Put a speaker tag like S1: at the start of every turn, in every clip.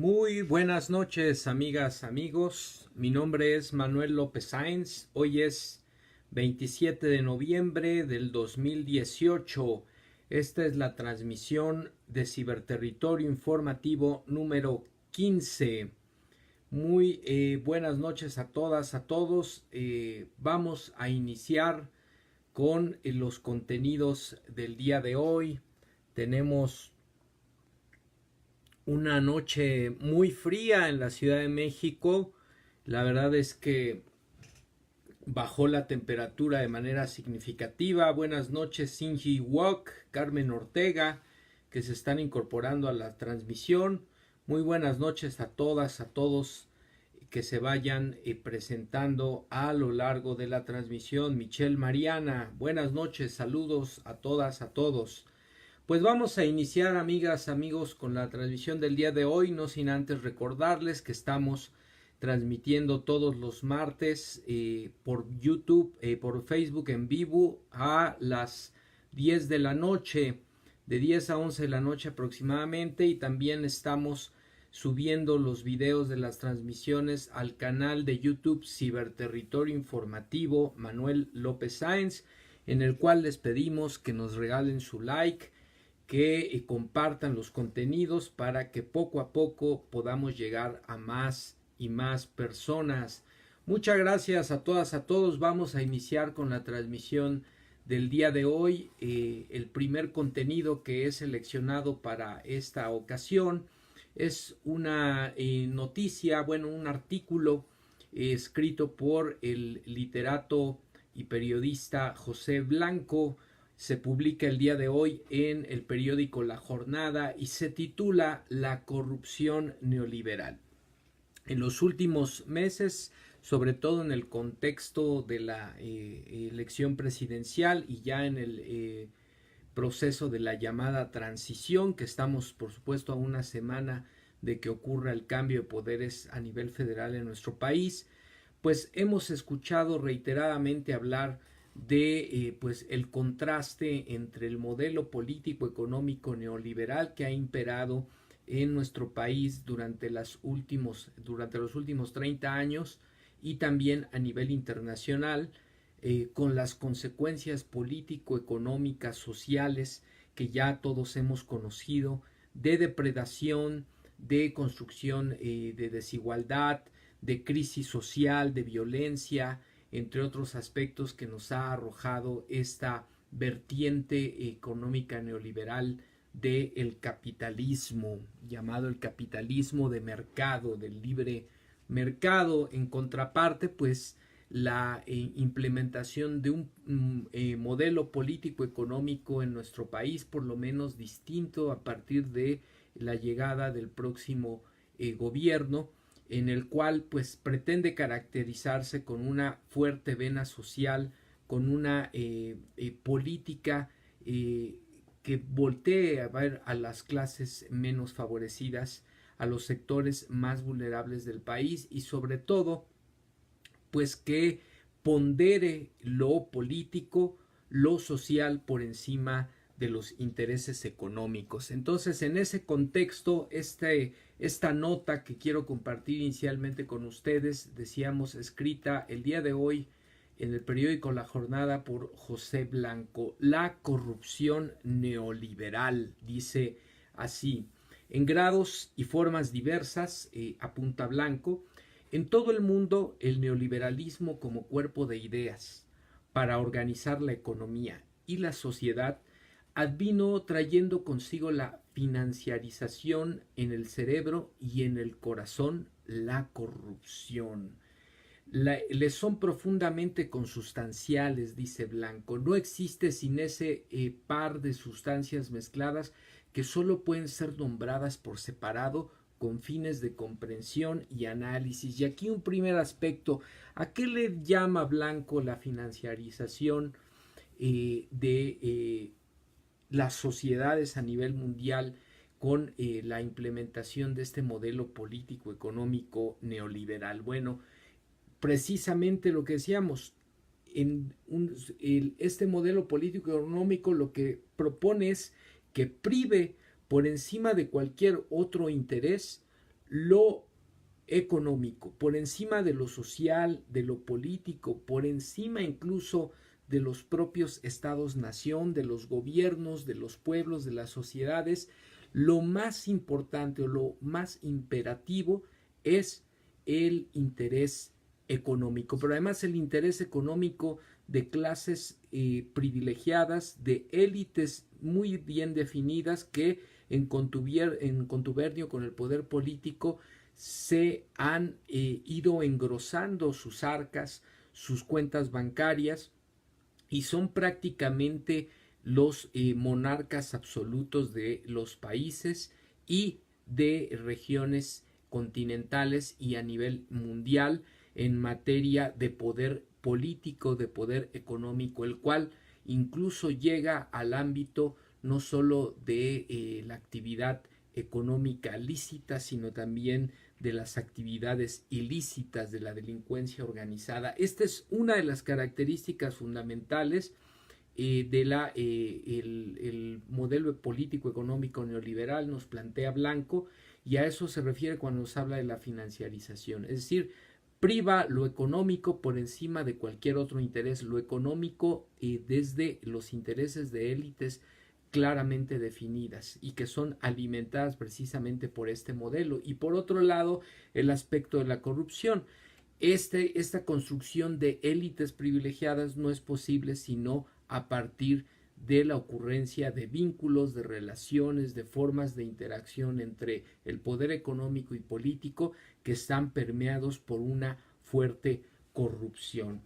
S1: Muy buenas noches, amigas, amigos. Mi nombre es Manuel López Sáenz. Hoy es 27 de noviembre del 2018. Esta es la transmisión de Ciberterritorio Informativo número 15. Muy buenas noches a todas, a todos. Vamos a iniciar con los contenidos del día de hoy. Tenemos una noche muy fría en la Ciudad de México. La verdad es que bajó la temperatura de manera significativa. Buenas noches, Sinji Wok, Carmen Ortega, que se están incorporando a la transmisión. Muy buenas noches a todas, a todos que se vayan presentando a lo largo de la transmisión. Michelle Mariana, buenas noches, saludos a todas, a todos. Pues vamos a iniciar, amigas, amigos, con la transmisión del día de hoy, no sin antes recordarles que estamos transmitiendo todos los martes por YouTube, por Facebook en vivo a las 10 de la noche, de 10 a 11 de la noche aproximadamente, y también estamos subiendo los videos de las transmisiones al canal de YouTube Ciberterritorio Informativo Manuel López Sáenz, en el cual les pedimos que nos regalen su like, que compartan los contenidos para que poco a poco podamos llegar a más y más personas. Muchas gracias a todas, a todos. Vamos a iniciar con la transmisión del día de hoy. El primer contenido que he seleccionado para esta ocasión es una noticia, bueno, un artículo escrito por el literato y periodista José Blanco. Se publica el día de hoy en el periódico La Jornada y se titula La corrupción neoliberal. En los últimos meses, sobre todo en el contexto de la elección presidencial y ya en el proceso de la llamada transición, que estamos por supuesto a una semana de que ocurra el cambio de poderes a nivel federal en nuestro país, pues hemos escuchado reiteradamente hablar de pues el contraste entre el modelo político económico neoliberal que ha imperado en nuestro país durante los últimos 30 años y también a nivel internacional, con las consecuencias político-económicas, sociales que ya todos hemos conocido, de depredación, de construcción de desigualdad, de crisis social, de violencia, entre otros aspectos que nos ha arrojado esta vertiente económica neoliberal del capitalismo, llamado el capitalismo de mercado, del libre mercado. En contraparte, pues la implementación de un modelo político económico en nuestro país, por lo menos distinto a partir de la llegada del próximo gobierno, en el cual pues pretende caracterizarse con una fuerte vena social, con una política que voltee a ver a las clases menos favorecidas, a los sectores más vulnerables del país, y sobre todo pues que pondere lo político, lo social por encima de los intereses económicos. Entonces, en ese contexto, esta nota que quiero compartir inicialmente con ustedes, decíamos, escrita el día de hoy en el periódico La Jornada por José Blanco. La corrupción neoliberal, dice así: en grados y formas diversas, apunta Blanco, en todo el mundo el neoliberalismo como cuerpo de ideas para organizar la economía y la sociedad advino trayendo consigo la financiarización en el cerebro y en el corazón, la corrupción. Les son profundamente consustanciales, dice Blanco. No existe sin ese par de sustancias mezcladas que solo pueden ser nombradas por separado con fines de comprensión y análisis. Y aquí un primer aspecto: ¿a qué le llama Blanco la financiarización de las sociedades a nivel mundial con la implementación de este modelo político económico neoliberal? Bueno, precisamente lo que decíamos, este modelo político económico lo que propone es que prive por encima de cualquier otro interés lo económico, por encima de lo social, de lo político, por encima incluso de los propios estados-nación, de los gobiernos, de los pueblos, de las sociedades, lo más importante o lo más imperativo es el interés económico, pero además el interés económico de clases privilegiadas, de élites muy bien definidas que en contubernio con el poder político se han ido engrosando sus arcas, sus cuentas bancarias, y son prácticamente los monarcas absolutos de los países y de regiones continentales y a nivel mundial en materia de poder político, de poder económico, el cual incluso llega al ámbito no solo de la actividad económica lícita, sino también de las actividades ilícitas de la delincuencia organizada. Esta es una de las características fundamentales el modelo político económico neoliberal, nos plantea Blanco, y a eso se refiere cuando nos habla de la financiarización, es decir, priva lo económico por encima de cualquier otro interés, lo económico desde los intereses de élites claramente definidas y que son alimentadas precisamente por este modelo. Y por otro lado, el aspecto de la corrupción. Esta construcción de élites privilegiadas no es posible sino a partir de la ocurrencia de vínculos, de relaciones, de formas de interacción entre el poder económico y político que están permeados por una fuerte corrupción.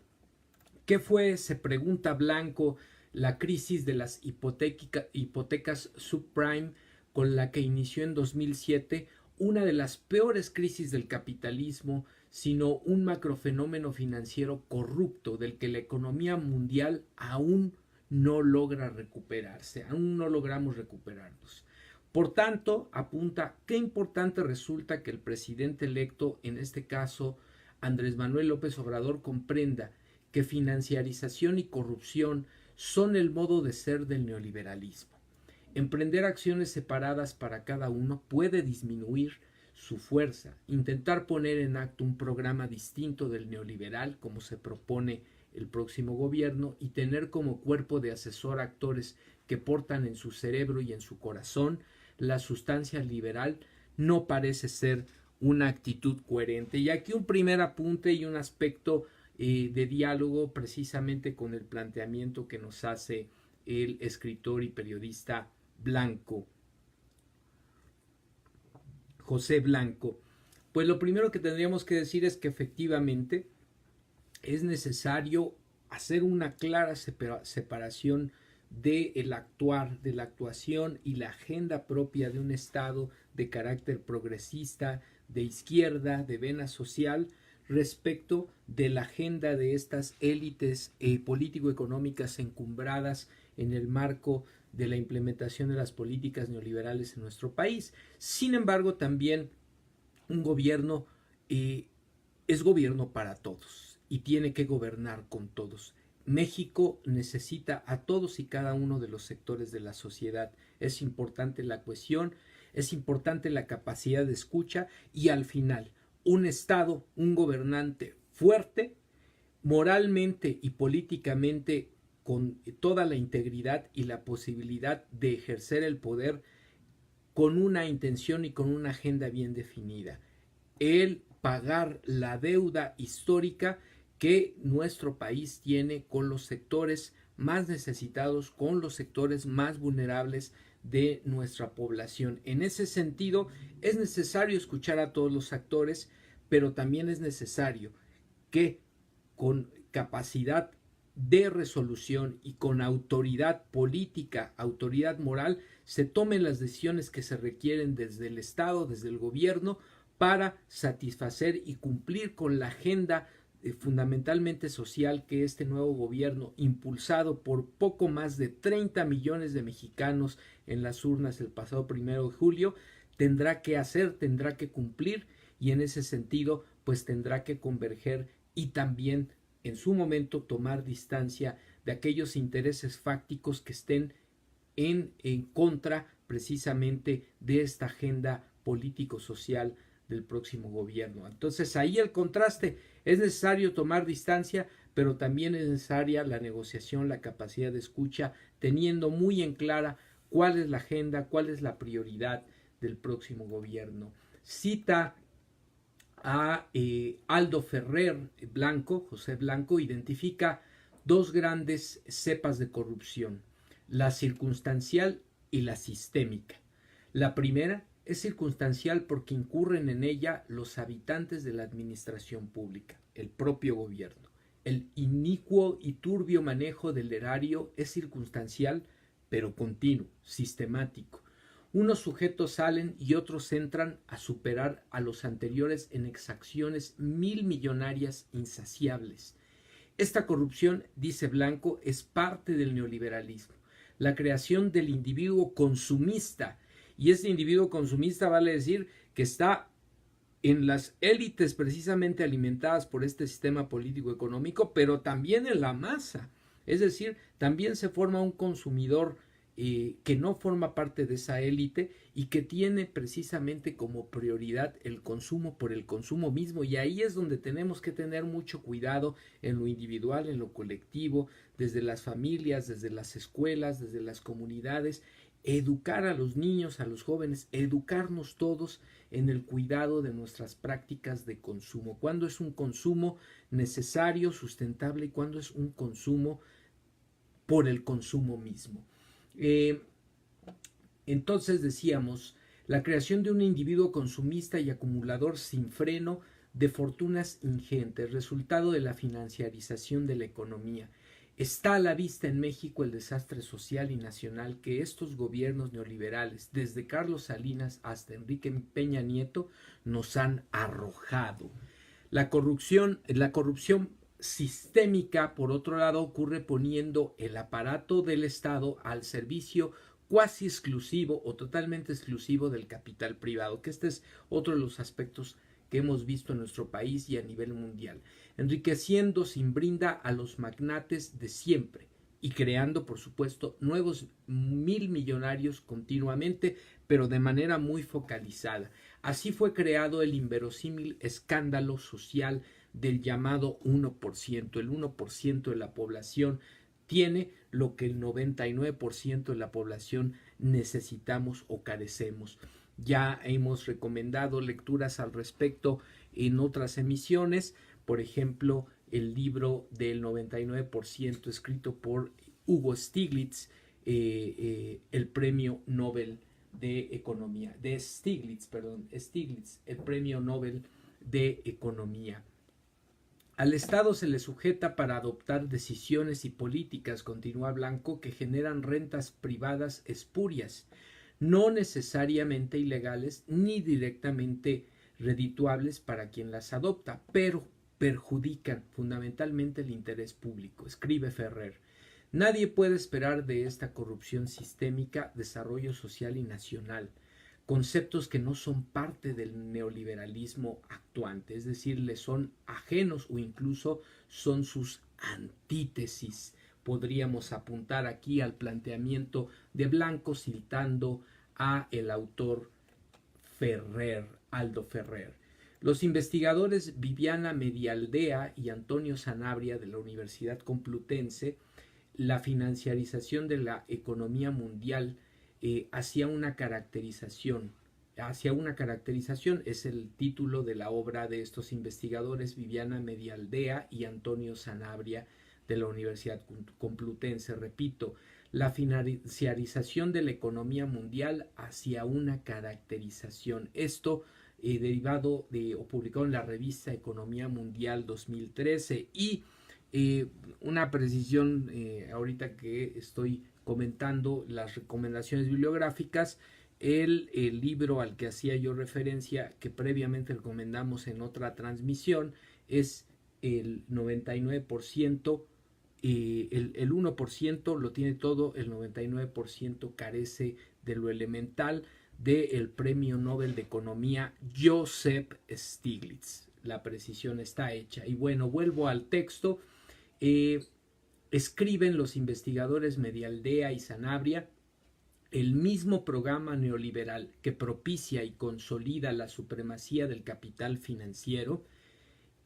S1: ¿Qué fue, se pregunta Blanco, la crisis de las hipotecas subprime con la que inició en 2007, una de las peores crisis del capitalismo, sino un macrofenómeno financiero corrupto del que la economía mundial aún no logra recuperarse, aún no logramos recuperarnos? Por tanto, apunta, qué importante resulta que el presidente electo, en este caso Andrés Manuel López Obrador, comprenda que financiarización y corrupción son el modo de ser del neoliberalismo. Emprender acciones separadas para cada uno puede disminuir su fuerza. Intentar poner en acto un programa distinto del neoliberal, como se propone el próximo gobierno, y tener como cuerpo de asesor actores que portan en su cerebro y en su corazón la sustancia liberal, no parece ser una actitud coherente. Y aquí un primer apunte y un aspecto de diálogo precisamente con el planteamiento que nos hace el escritor y periodista Blanco, José Blanco. Pues lo primero que tendríamos que decir es que efectivamente es necesario hacer una clara separación del actuar, de la actuación y la agenda propia de un Estado de carácter progresista, de izquierda, de vena social, respecto de la agenda de estas élites político-económicas encumbradas en el marco de la implementación de las políticas neoliberales en nuestro país. Sin embargo, también un gobierno es gobierno para todos y tiene que gobernar con todos. México necesita a todos y cada uno de los sectores de la sociedad. Es importante la cohesión, es importante la capacidad de escucha y al final un Estado, un gobernante fuerte, moralmente y políticamente con toda la integridad y la posibilidad de ejercer el poder con una intención y con una agenda bien definida. El pagar la deuda histórica que nuestro país tiene con los sectores más necesitados, con los sectores más vulnerables de nuestra población. En ese sentido, es necesario escuchar a todos los actores, pero también es necesario que con capacidad de resolución y con autoridad política, autoridad moral, se tomen las decisiones que se requieren desde el Estado, desde el gobierno, para satisfacer y cumplir con la agenda fundamentalmente social que este nuevo gobierno, impulsado por poco más de 30 millones de mexicanos en las urnas el pasado 1 de julio, tendrá que hacer, tendrá que cumplir, y en ese sentido pues tendrá que converger y también en su momento tomar distancia de aquellos intereses fácticos que estén en contra precisamente de esta agenda político-social del próximo gobierno. Entonces ahí el contraste, es necesario tomar distancia, pero también es necesaria la negociación, la capacidad de escucha, teniendo muy en clara cuál es la agenda, cuál es la prioridad del próximo gobierno. Cita a Aldo Ferrer Blanco, José Blanco, identifica dos grandes cepas de corrupción, la circunstancial y la sistémica. La primera es circunstancial porque incurren en ella los habitantes de la administración pública, el propio gobierno. El inicuo y turbio manejo del erario es circunstancial, pero continuo, sistemático. Unos sujetos salen y otros entran a superar a los anteriores en exacciones millonarias insaciables. Esta corrupción, dice Blanco, es parte del neoliberalismo, la creación del individuo consumista, y este individuo consumista vale decir que está en las élites precisamente alimentadas por este sistema político económico, pero también en la masa, es decir, también se forma un consumidor que no forma parte de esa élite y que tiene precisamente como prioridad el consumo por el consumo mismo, y ahí es donde tenemos que tener mucho cuidado en lo individual, en lo colectivo, desde las familias, desde las escuelas, desde las comunidades, educar a los niños, a los jóvenes, educarnos todos en el cuidado de nuestras prácticas de consumo, cuándo es un consumo necesario, sustentable, y cuándo es un consumo por el consumo mismo. Entonces decíamos, la creación de un individuo consumista y acumulador sin freno de fortunas ingentes, resultado de la financiarización de la economía. Está a la vista en México el desastre social y nacional que estos gobiernos neoliberales, desde Carlos Salinas hasta Enrique Peña Nieto, nos han arrojado. La corrupción sistémica, por otro lado, ocurre poniendo el aparato del Estado al servicio cuasi exclusivo o totalmente exclusivo del capital privado, que este es otro de los aspectos que hemos visto en nuestro país y a nivel mundial, enriqueciendo sin brinda a los magnates de siempre y creando, por supuesto, nuevos millonarios continuamente, pero de manera muy focalizada. Así fue creado el inverosímil escándalo social del llamado 1%. El 1% de la población tiene lo que el 99% de la población necesitamos o carecemos. Ya hemos recomendado lecturas al respecto en otras emisiones, por ejemplo, el libro del 99% escrito por Hugo Stiglitz, el premio Nobel de Economía, Stiglitz, el premio Nobel de Economía. Al Estado se le sujeta para adoptar decisiones y políticas, continúa Blanco, que generan rentas privadas espurias, no necesariamente ilegales ni directamente redituables para quien las adopta, pero perjudican fundamentalmente el interés público, escribe Ferrer. Nadie puede esperar de esta corrupción sistémica desarrollo social y nacional, conceptos que no son parte del neoliberalismo actuante, es decir, le son ajenos o incluso son sus antítesis. Podríamos apuntar aquí al planteamiento de Blanco citando a el autor Ferrer, Aldo Ferrer. Los investigadores Viviana Medialdea y Antonio Sanabria de la Universidad Complutense, la financiarización de la economía mundial hacia una caracterización, es el título de la obra de estos investigadores Viviana Medialdea y Antonio Sanabria de la Universidad Complutense. Repito, la financiarización de la economía mundial hacia una caracterización. Esto derivado de o publicado en la revista Economía Mundial 2013 y una precisión ahorita que estoy comentando las recomendaciones bibliográficas, el libro al que hacía yo referencia, que previamente recomendamos en otra transmisión, es el 99%, el 1% lo tiene todo, el 99% carece de lo elemental, del premio Nobel de Economía Joseph Stiglitz. La precisión está hecha. Y bueno, vuelvo al texto. Escriben los investigadores Medialdea y Sanabria el mismo programa neoliberal que propicia y consolida la supremacía del capital financiero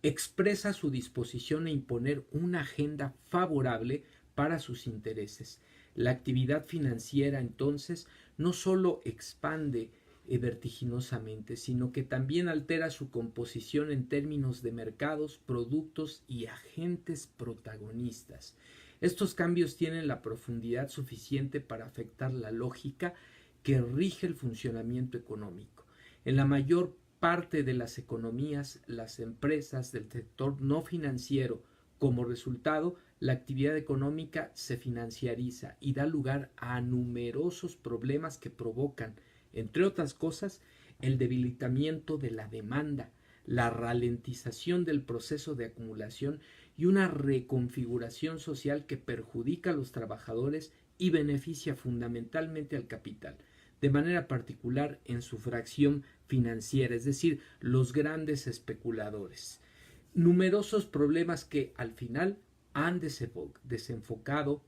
S1: expresa su disposición a imponer una agenda favorable para sus intereses. La actividad financiera entonces no solo expande vertiginosamente, sino que también altera su composición en términos de mercados, productos y agentes protagonistas. Estos cambios tienen la profundidad suficiente para afectar la lógica que rige el funcionamiento económico. En la mayor parte de las economías, las empresas del sector no financiero, como resultado, la actividad económica se financiariza y da lugar a numerosos problemas que provocan, entre otras cosas, el debilitamiento de la demanda, la ralentización del proceso de acumulación y una reconfiguración social que perjudica a los trabajadores y beneficia fundamentalmente al capital, de manera particular en su fracción financiera, es decir, los grandes especuladores. Numerosos problemas que al final han desembocado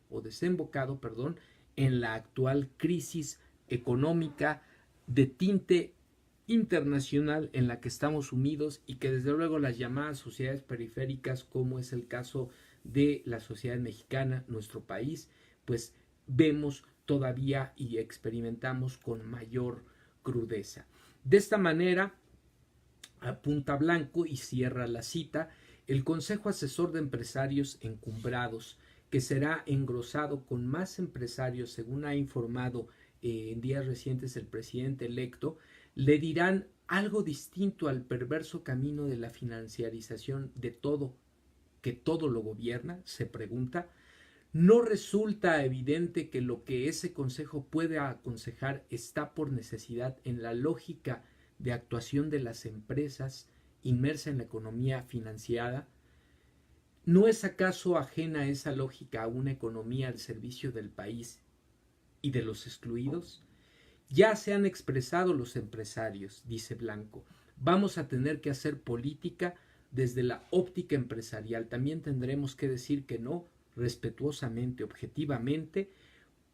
S1: en la actual crisis económica de tinte internacional en la que estamos sumidos y que desde luego las llamadas sociedades periféricas, como es el caso de la sociedad mexicana, nuestro país, pues vemos todavía y experimentamos con mayor crudeza. De esta manera, apunta Blanco y cierra la cita, el Consejo Asesor de Empresarios Encumbrados, que será engrosado con más empresarios, según ha informado en días recientes el presidente electo, le dirán algo distinto al perverso camino de la financiarización de todo, que todo lo gobierna, se pregunta. ¿No resulta evidente que lo que ese consejo puede aconsejar está por necesidad en la lógica de actuación de las empresas inmersa en la economía financiada? ¿No es acaso ajena esa lógica a una economía al servicio del país y de los excluidos? Ya se han expresado los empresarios, dice Blanco. Vamos a tener que hacer política desde la óptica empresarial. También tendremos que decir que no, respetuosamente, objetivamente,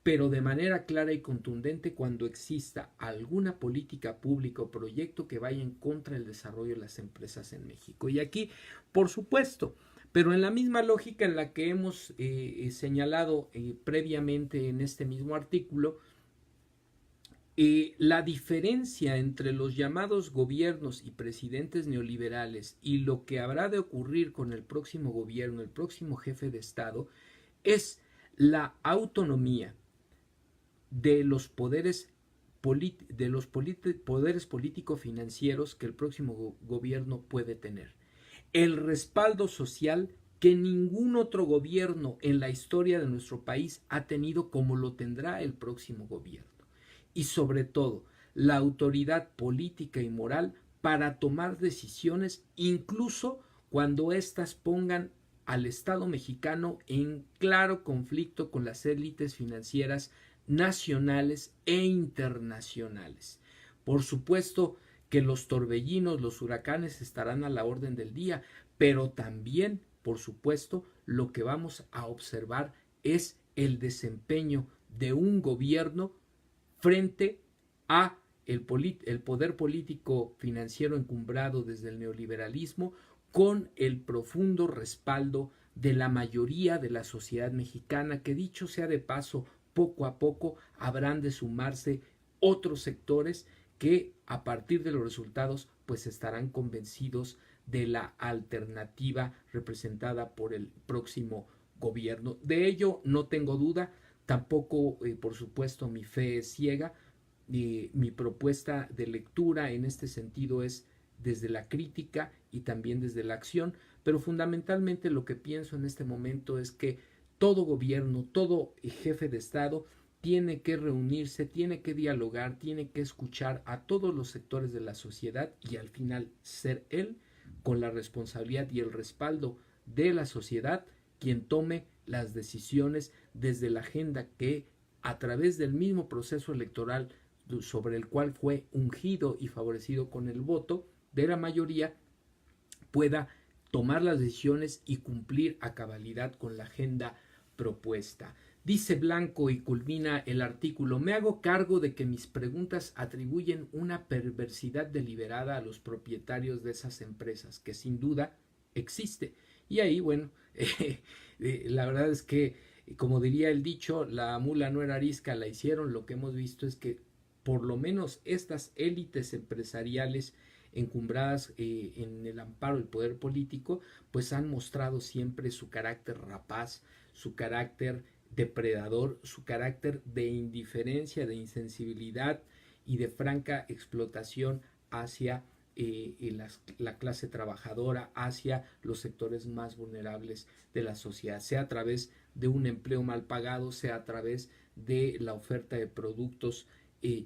S1: pero de manera clara y contundente cuando exista alguna política pública o proyecto que vaya en contra del desarrollo de las empresas en México. Y aquí, por supuesto, pero en la misma lógica en la que hemos señalado previamente en este mismo artículo, la diferencia entre los llamados gobiernos y presidentes neoliberales y lo que habrá de ocurrir con el próximo gobierno, el próximo jefe de Estado, es la autonomía de los poderes político-financieros que el próximo gobierno puede tener. El respaldo social que ningún otro gobierno en la historia de nuestro país ha tenido como lo tendrá el próximo gobierno. Y sobre todo, la autoridad política y moral para tomar decisiones incluso cuando éstas pongan al Estado mexicano en claro conflicto con las élites financieras nacionales e internacionales. Por supuesto que los torbellinos, los huracanes estarán a la orden del día, pero también, por supuesto, lo que vamos a observar es el desempeño de un gobierno frente a el poder político financiero encumbrado desde el neoliberalismo, con el profundo respaldo de la mayoría de la sociedad mexicana, que dicho sea de paso, poco a poco habrán de sumarse otros sectores que a partir de los resultados pues estarán convencidos de la alternativa representada por el próximo gobierno. De ello no tengo duda. Tampoco, por supuesto, mi fe es ciega. Mi propuesta de lectura en este sentido es desde la crítica y también desde la acción, pero fundamentalmente lo que pienso en este momento es que todo gobierno, todo jefe de Estado tiene que reunirse, tiene que dialogar, tiene que escuchar a todos los sectores de la sociedad y al final ser él, con la responsabilidad y el respaldo de la sociedad, quien tome las decisiones desde la agenda que, a través del mismo proceso electoral sobre el cual fue ungido y favorecido con el voto de la mayoría, pueda tomar las decisiones y cumplir a cabalidad con la agenda propuesta. Dice Blanco y culmina el artículo: me hago cargo de que mis preguntas atribuyen una perversidad deliberada a los propietarios de esas empresas, que sin duda existe. Y ahí, bueno, la verdad es que, como diría el dicho, la mula no era arisca, la hicieron. Lo que hemos visto es que por lo menos estas élites empresariales encumbradas en el amparo del poder político, pues han mostrado siempre su carácter rapaz, su carácter depredador, su carácter de indiferencia, de insensibilidad y de franca explotación hacia la clase trabajadora, hacia los sectores más vulnerables de la sociedad, sea a través de un empleo mal pagado, sea a través de la oferta de productos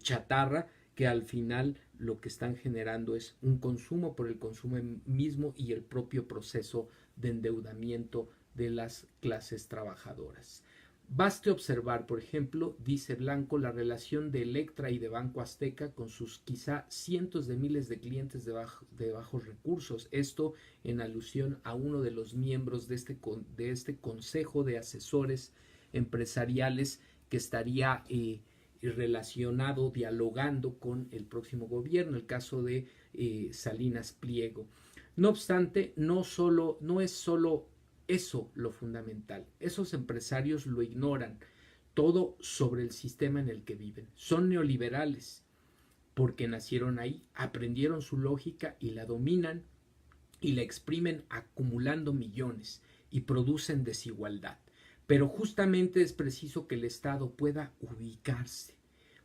S1: chatarra, que al final lo que están generando es un consumo por el consumo mismo y el propio proceso de endeudamiento de las clases trabajadoras. Baste observar, por ejemplo, dice Blanco, la relación de Electra y de Banco Azteca con sus quizá cientos de miles de clientes de bajos recursos. Esto en alusión a uno de los miembros de este consejo de asesores empresariales que estaría relacionado, dialogando con el próximo gobierno, el caso de Salinas Pliego. No obstante, no es solo eso lo fundamental. Esos empresarios lo ignoran todo sobre el sistema en el que viven. Son neoliberales porque nacieron ahí, aprendieron su lógica y la dominan y la exprimen acumulando millones y producen desigualdad. Pero justamente es preciso que el Estado pueda ubicarse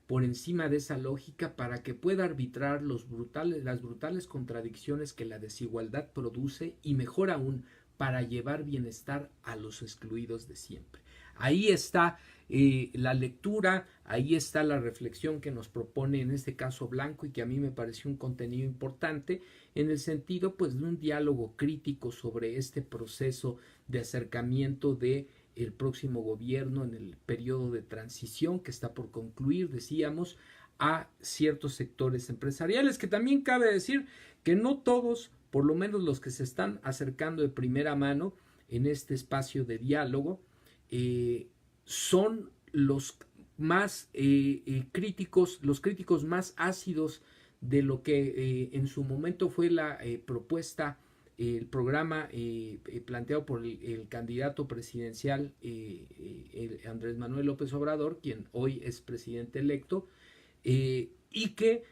S1: por encima de esa lógica para que pueda arbitrar las brutales contradicciones que la desigualdad produce y, mejor aún, para llevar bienestar a los excluidos de siempre. Ahí está la lectura, ahí está la reflexión que nos propone en este caso Blanco y que a mí me pareció un contenido importante en el sentido pues de un diálogo crítico sobre este proceso de acercamiento de el próximo gobierno en el periodo de transición que está por concluir, decíamos, a ciertos sectores empresariales, que también cabe decir que no todos, por lo menos los que se están acercando de primera mano en este espacio de diálogo, son los más críticos, los críticos más ácidos de lo que en su momento fue la propuesta, el programa planteado por el candidato presidencial Andrés Manuel López Obrador, quien hoy es presidente electo, y que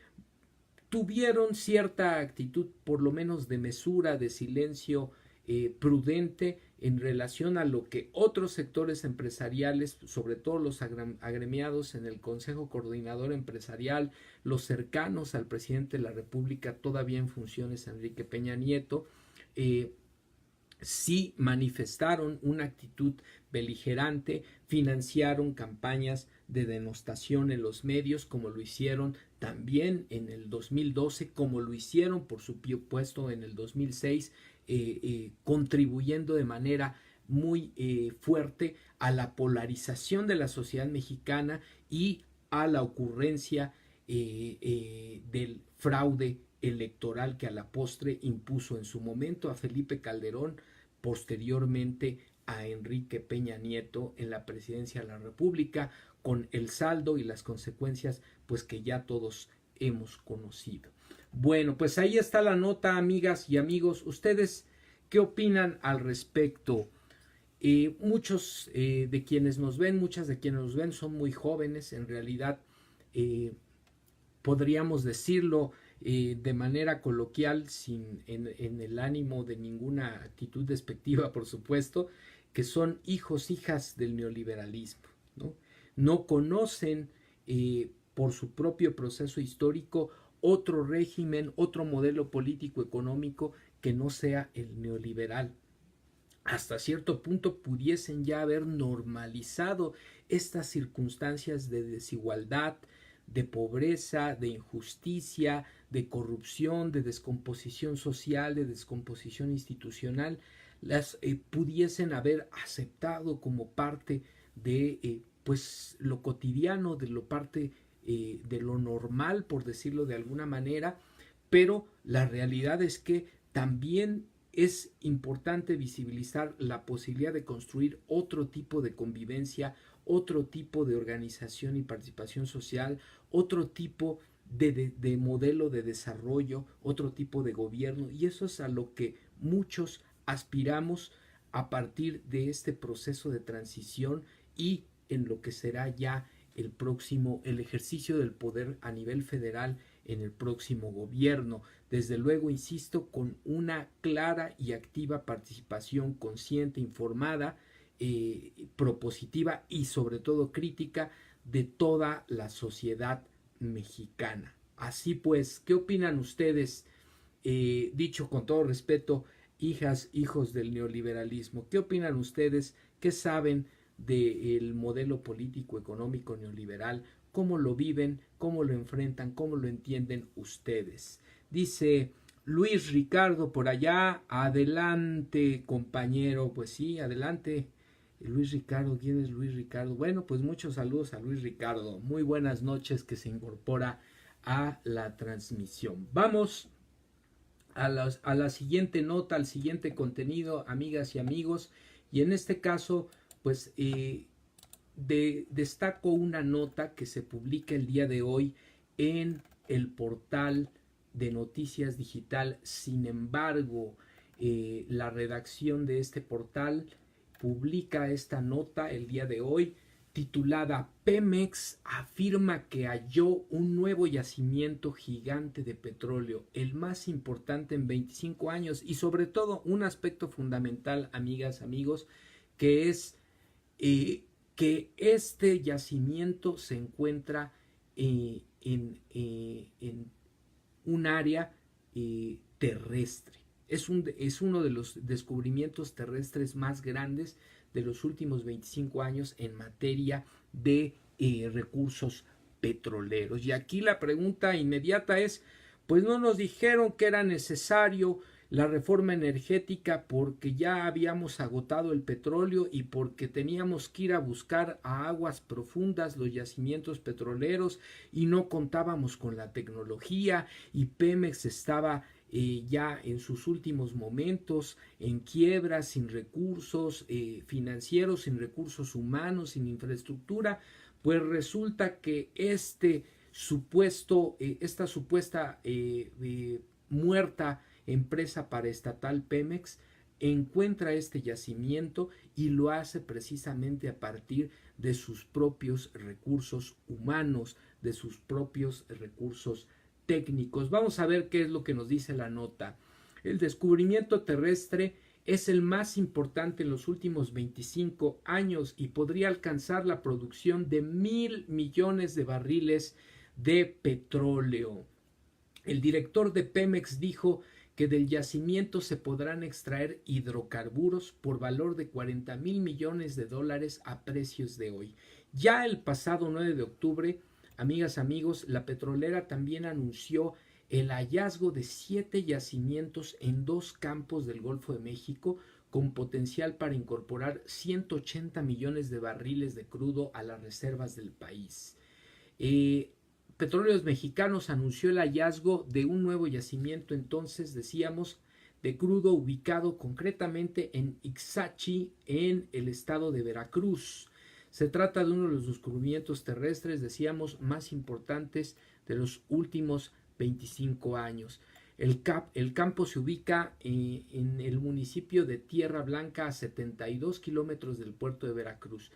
S1: tuvieron cierta actitud por lo menos de mesura, de silencio prudente en relación a lo que otros sectores empresariales, sobre todo los agremiados en el Consejo Coordinador Empresarial, los cercanos al presidente de la República, todavía en funciones Enrique Peña Nieto, sí manifestaron una actitud beligerante, financiaron campañas de denostación en los medios, como lo hicieron también en el 2012, como lo hicieron, por supuesto, en el 2006, contribuyendo de manera muy fuerte a la polarización de la sociedad mexicana y a la ocurrencia del fraude electoral que a la postre impuso en su momento a Felipe Calderón, posteriormente a Enrique Peña Nieto en la presidencia de la República, con el saldo y las consecuencias pues que ya todos hemos conocido. Bueno, pues ahí está la nota, amigas y amigos. ¿Ustedes qué opinan al respecto? Muchos de quienes nos ven, muchas de quienes nos ven son muy jóvenes, en realidad podríamos decirlo de manera coloquial, en el ánimo de ninguna actitud despectiva, por supuesto, que son hijas del neoliberalismo, ¿no? No conocen por su propio proceso histórico otro régimen, otro modelo político económico que no sea el neoliberal. Hasta cierto punto pudiesen ya haber normalizado estas circunstancias de desigualdad, de pobreza, de injusticia, de corrupción, de descomposición social, de descomposición institucional, las pudiesen haber aceptado como parte de pues lo cotidiano, de lo parte de lo normal, por decirlo de alguna manera, pero la realidad es que también es importante visibilizar la posibilidad de construir otro tipo de convivencia, otro tipo de organización y participación social, otro tipo de modelo de desarrollo, otro tipo de gobierno, y eso es a lo que muchos aspiramos a partir de este proceso de transición y en lo que será ya el ejercicio del poder a nivel federal en el próximo gobierno. Desde luego, insisto, con una clara y activa participación consciente, informada, propositiva y sobre todo crítica de toda la sociedad mexicana. Así pues, ¿qué opinan ustedes? Dicho con todo respeto, hijas, hijos del neoliberalismo, ¿qué opinan ustedes? ¿Qué saben del modelo político económico neoliberal? ¿Cómo lo viven? ¿Cómo lo enfrentan? ¿Cómo lo entienden ustedes? Dice Luis Ricardo por allá, adelante compañero, pues sí, adelante. Luis Ricardo, ¿quién es Luis Ricardo? Bueno, pues muchos saludos a Luis Ricardo, muy buenas noches que se incorpora a la transmisión. Vamos a la siguiente nota, al siguiente contenido, amigas y amigos, y en este caso, pues destaco una nota que se publica el día de hoy en el portal de Noticias Digital. Sin embargo, la redacción de este portal publica esta nota el día de hoy titulada Pemex afirma que halló un nuevo yacimiento gigante de petróleo, el más importante en 25 años, y sobre todo un aspecto fundamental, amigas, amigos, que es que este yacimiento se encuentra en un área terrestre. Es uno de los descubrimientos terrestres más grandes de los últimos 25 años en materia de recursos petroleros. Y aquí la pregunta inmediata es, pues no nos dijeron que era necesario la reforma energética porque ya habíamos agotado el petróleo y porque teníamos que ir a buscar a aguas profundas los yacimientos petroleros y no contábamos con la tecnología y Pemex estaba ya en sus últimos momentos en quiebra, sin recursos financieros, sin recursos humanos, sin infraestructura. Pues resulta que esta supuesta muerta empresa paraestatal Pemex encuentra este yacimiento y lo hace precisamente a partir de sus propios recursos humanos, de sus propios recursos técnicos. Vamos a ver qué es lo que nos dice la nota. El descubrimiento terrestre es el más importante en los últimos 25 años y podría alcanzar la producción de 1,000 millones de barriles de petróleo. El director de Pemex dijo que del yacimiento se podrán extraer hidrocarburos por valor de 40,000 millones de dólares a precios de hoy. Ya el pasado 9 de octubre, amigas, amigos, la petrolera también anunció el hallazgo de 7 yacimientos en 2 campos del Golfo de México con potencial para incorporar 180 millones de barriles de crudo a las reservas del país. Petróleos Mexicanos anunció el hallazgo de un nuevo yacimiento, entonces decíamos, de crudo ubicado concretamente en Ixachi, en el estado de Veracruz. Se trata de uno de los descubrimientos terrestres, decíamos, más importantes de los últimos 25 años. El campo se ubica en el municipio de Tierra Blanca, a 72 kilómetros del puerto de Veracruz.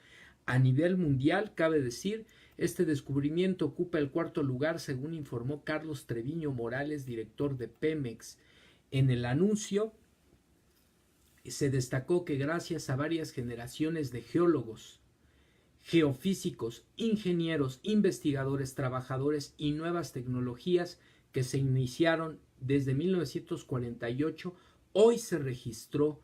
S1: A nivel mundial, cabe decir, este descubrimiento ocupa el 4º lugar, según informó Carlos Treviño Morales, director de Pemex. En el anuncio se destacó que gracias a varias generaciones de geólogos, geofísicos, ingenieros, investigadores, trabajadores y nuevas tecnologías que se iniciaron desde 1948, hoy se registró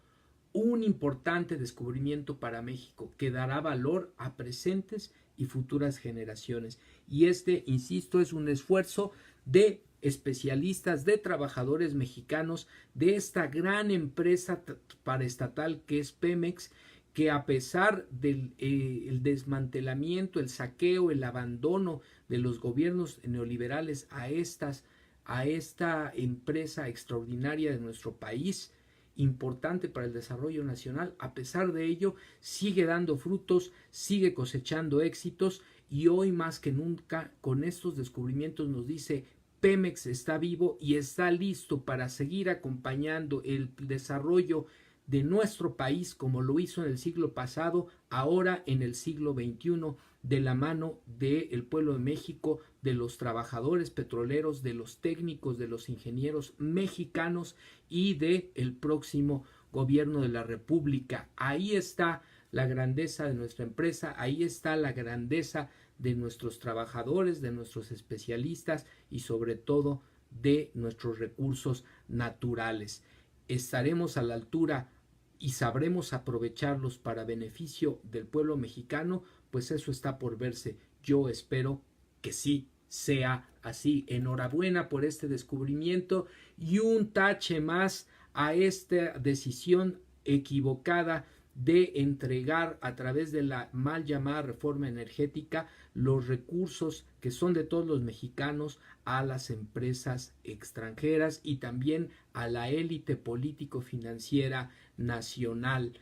S1: un importante descubrimiento para México que dará valor a presentes y futuras generaciones. Y insisto, es un esfuerzo de especialistas, de trabajadores mexicanos, de esta gran empresa paraestatal que es Pemex, que a pesar del el desmantelamiento, el saqueo, el abandono de los gobiernos neoliberales a esta empresa extraordinaria de nuestro país, importante para el desarrollo nacional. A pesar de ello, sigue dando frutos, sigue cosechando éxitos y hoy más que nunca con estos descubrimientos nos dice: Pemex está vivo y está listo para seguir acompañando el desarrollo de nuestro país como lo hizo en el siglo pasado, ahora en el siglo XXI, de la mano del pueblo de México, de los trabajadores petroleros, de los técnicos, de los ingenieros mexicanos y de el próximo gobierno de la República. Ahí está la grandeza de nuestra empresa, ahí está la grandeza de nuestros trabajadores, de nuestros especialistas y sobre todo de nuestros recursos naturales. Estaremos a la altura y sabremos aprovecharlos para beneficio del pueblo mexicano, pues eso está por verse. Yo espero que sí sea así. Enhorabuena por este descubrimiento y un tache más a esta decisión equivocada de entregar a través de la mal llamada reforma energética los recursos que son de todos los mexicanos a las empresas extranjeras y también a la élite político-financiera nacional.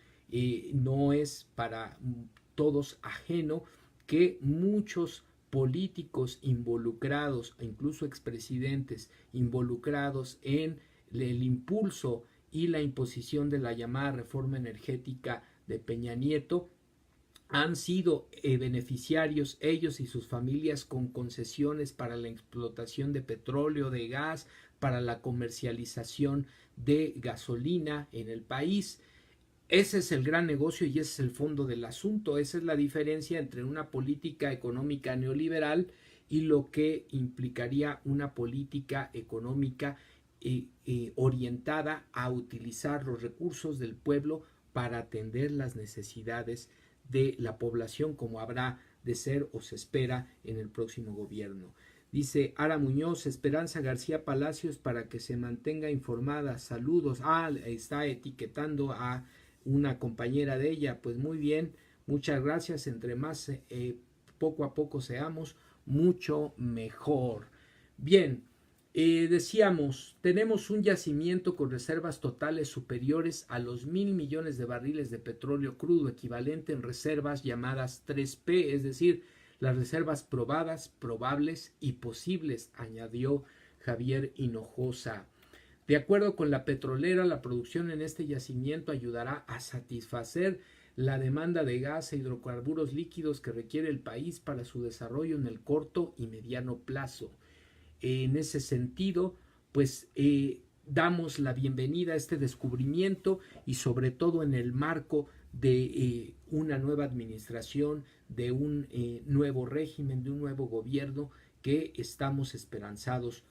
S1: No es para todos ajeno que muchos políticos involucrados, incluso expresidentes involucrados en el impulso y la imposición de la llamada reforma energética de Peña Nieto, han sido beneficiarios ellos y sus familias con concesiones para la explotación de petróleo, de gas, para la comercialización de gasolina en el país. Ese es el gran negocio y ese es el fondo del asunto. Esa es la diferencia entre una política económica neoliberal y lo que implicaría una política económica orientada a utilizar los recursos del pueblo para atender las necesidades de la población, como habrá de ser o se espera en el próximo gobierno. Dice Ara Muñoz: Esperanza García Palacios, para que se mantenga informada. Saludos. Está etiquetando a una compañera de ella. Pues muy bien, muchas gracias. Entre más poco a poco seamos, mucho mejor. Bien. Decíamos, tenemos un yacimiento con reservas totales superiores a los 1,000 millones de barriles de petróleo crudo, equivalente en reservas llamadas 3P, es decir, las reservas probadas, probables y posibles, añadió Javier Hinojosa. De acuerdo con la petrolera, la producción en este yacimiento ayudará a satisfacer la demanda de gas e hidrocarburos líquidos que requiere el país para su desarrollo en el corto y mediano plazo. En ese sentido, pues damos la bienvenida a este descubrimiento y sobre todo en el marco de una nueva administración, de un nuevo régimen, de un nuevo gobierno que estamos esperanzados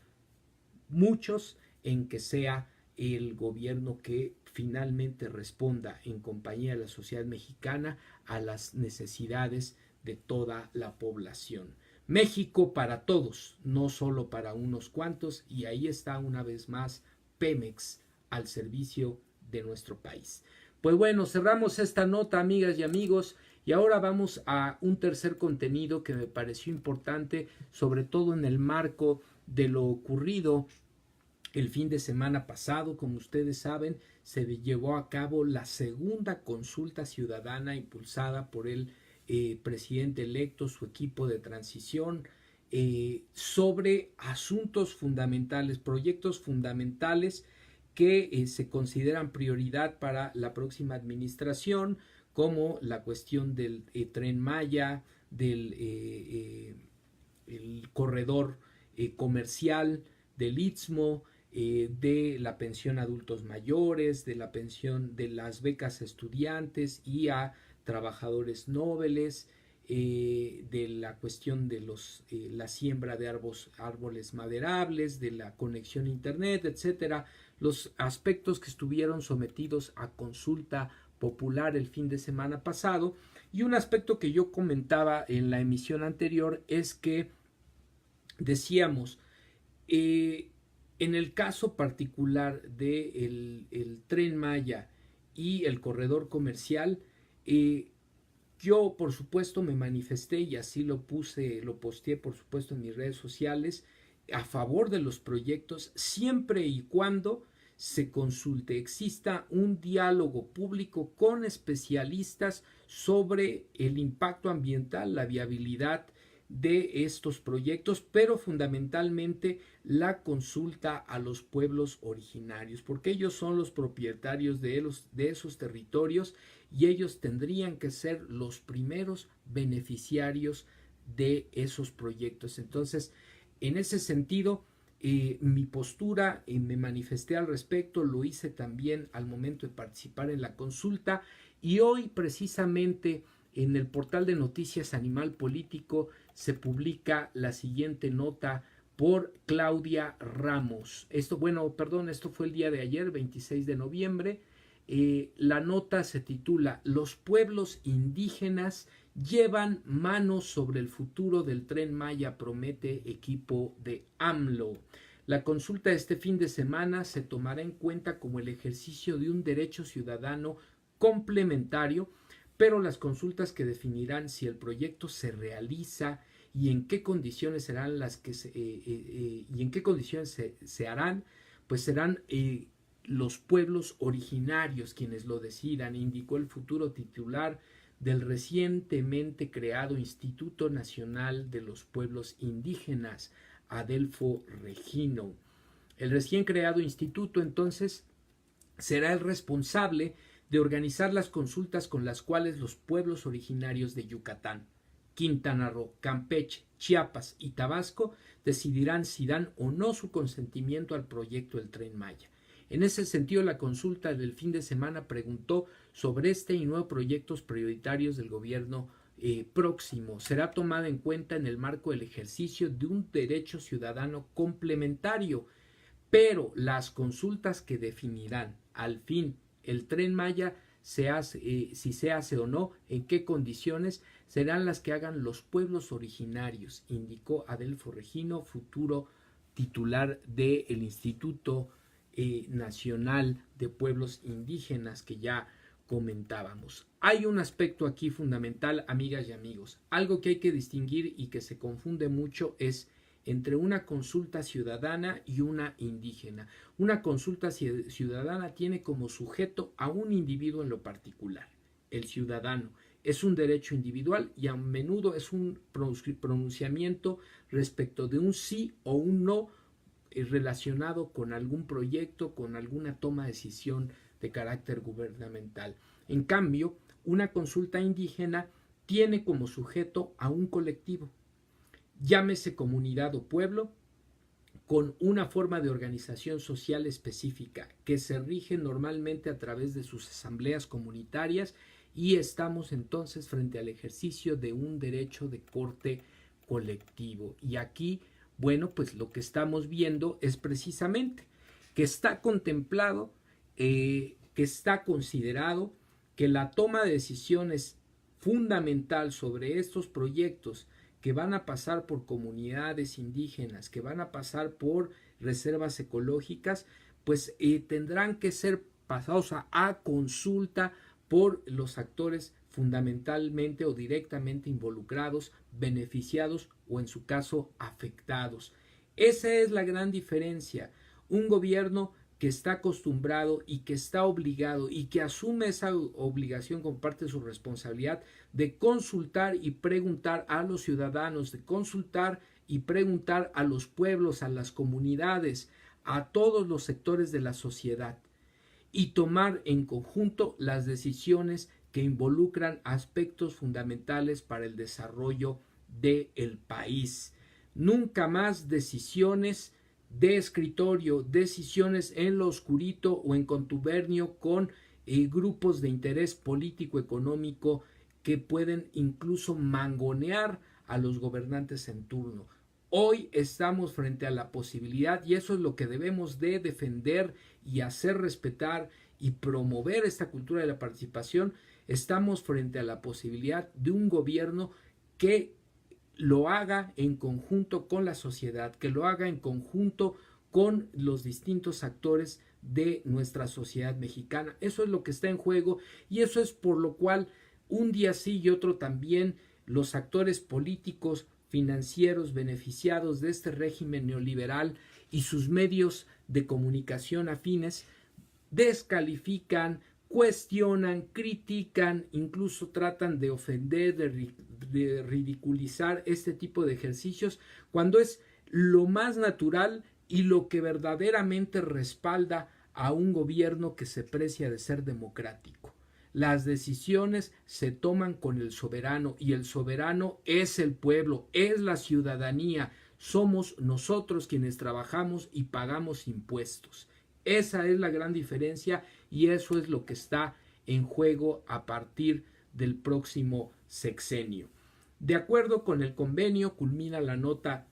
S1: muchos en que sea el gobierno que finalmente responda en compañía de la sociedad mexicana a las necesidades de toda la población. México para todos, no solo para unos cuantos, y ahí está una vez más Pemex al servicio de nuestro país. Pues bueno, cerramos esta nota, amigas y amigos, y ahora vamos a un tercer contenido que me pareció importante, sobre todo en el marco de lo ocurrido el fin de semana pasado. Como ustedes saben, se llevó a cabo la segunda consulta ciudadana impulsada por el presidente electo, su equipo de transición, sobre asuntos fundamentales, proyectos fundamentales que se consideran prioridad para la próxima administración, como la cuestión del Tren Maya, del el corredor comercial del Istmo, de la pensión a adultos mayores, de la pensión de las becas a estudiantes y a trabajadores nobles, de la cuestión de la siembra de árboles maderables, de la conexión a internet, etcétera, los aspectos que estuvieron sometidos a consulta popular el fin de semana pasado. Y un aspecto que yo comentaba en la emisión anterior es que decíamos, en el caso particular de el Tren Maya y el corredor comercial, yo por supuesto me manifesté y así lo posteé por supuesto en mis redes sociales, a favor de los proyectos siempre y cuando se consulte, exista un diálogo público con especialistas sobre el impacto ambiental, la viabilidad de estos proyectos, pero fundamentalmente la consulta a los pueblos originarios, porque ellos son los propietarios de esos territorios y ellos tendrían que ser los primeros beneficiarios de esos proyectos. Entonces, en ese sentido, mi postura, me manifesté al respecto, lo hice también al momento de participar en la consulta, y hoy precisamente en el portal de noticias Animal Político se publica la siguiente nota por Claudia Ramos. Esto fue el día de ayer, 26 de noviembre. La nota se titula "Los pueblos indígenas llevan manos sobre el futuro del Tren Maya, promete equipo de AMLO". La consulta de este fin de semana se tomará en cuenta como el ejercicio de un derecho ciudadano complementario, pero las consultas que definirán si el proyecto se realiza y en qué condiciones serán se harán, pues serán los pueblos originarios quienes lo decidan, indicó el futuro titular del recientemente creado Instituto Nacional de los Pueblos Indígenas, Adelfo Regino. El recién creado instituto, entonces, será el responsable de organizar las consultas con las cuales los pueblos originarios de Yucatán, Quintana Roo, Campeche, Chiapas y Tabasco decidirán si dan o no su consentimiento al proyecto del Tren Maya. En ese sentido, la consulta del fin de semana preguntó sobre este y nuevos proyectos prioritarios del gobierno próximo. Será tomada en cuenta en el marco del ejercicio de un derecho ciudadano complementario, pero las consultas que definirán al fin el Tren Maya si se hace o no, en qué condiciones, serán las que hagan los pueblos originarios, indicó Adelfo Regino, futuro titular del Instituto Nacional de Pueblos Indígenas que ya comentábamos. Hay un aspecto aquí fundamental, amigas y amigos. Algo que hay que distinguir y que se confunde mucho es entre una consulta ciudadana y una indígena. Una consulta ciudadana tiene como sujeto a un individuo en lo particular, el ciudadano. Es un derecho individual y a menudo es un pronunciamiento respecto de un sí o un no relacionado con algún proyecto, con alguna toma de decisión de carácter gubernamental. En cambio, una consulta indígena tiene como sujeto a un colectivo, llámese comunidad o pueblo, con una forma de organización social específica que se rige normalmente a través de sus asambleas comunitarias, y estamos entonces frente al ejercicio de un derecho de corte colectivo. Y aquí, bueno, pues lo que estamos viendo es precisamente que está contemplado, que está considerado que la toma de decisiones fundamental sobre estos proyectos que van a pasar por comunidades indígenas, que van a pasar por reservas ecológicas, pues tendrán que ser pasados a consulta por los actores fundamentalmente o directamente involucrados, beneficiados o en su caso afectados. Esa es la gran diferencia. Un gobierno que está acostumbrado y que está obligado y que asume esa obligación como parte de su responsabilidad de consultar y preguntar a los ciudadanos, de consultar y preguntar a los pueblos, a las comunidades, a todos los sectores de la sociedad, y tomar en conjunto las decisiones que involucran aspectos fundamentales para el desarrollo del país. Nunca más decisiones de escritorio, decisiones en lo oscurito o en contubernio con grupos de interés político económico que pueden incluso mangonear a los gobernantes en turno. Hoy estamos frente a la posibilidad, y eso es lo que debemos de defender y hacer respetar y promover esta cultura de la participación. Estamos frente a la posibilidad de un gobierno que lo haga en conjunto con la sociedad, que lo haga en conjunto con los distintos actores de nuestra sociedad mexicana. Eso es lo que está en juego, y eso es por lo cual un día sí y otro también los actores políticos, financieros, beneficiados de este régimen neoliberal y sus medios de comunicación afines descalifican, cuestionan, critican, incluso tratan de ofender, de ridiculizar este tipo de ejercicios, cuando es lo más natural y lo que verdaderamente respalda a un gobierno que se precia de ser democrático. Las decisiones se toman con el soberano y el soberano es el pueblo, es la ciudadanía, somos nosotros quienes trabajamos y pagamos impuestos. Esa es la gran diferencia y eso es lo que está en juego a partir del próximo sexenio. De acuerdo con el convenio, culmina la nota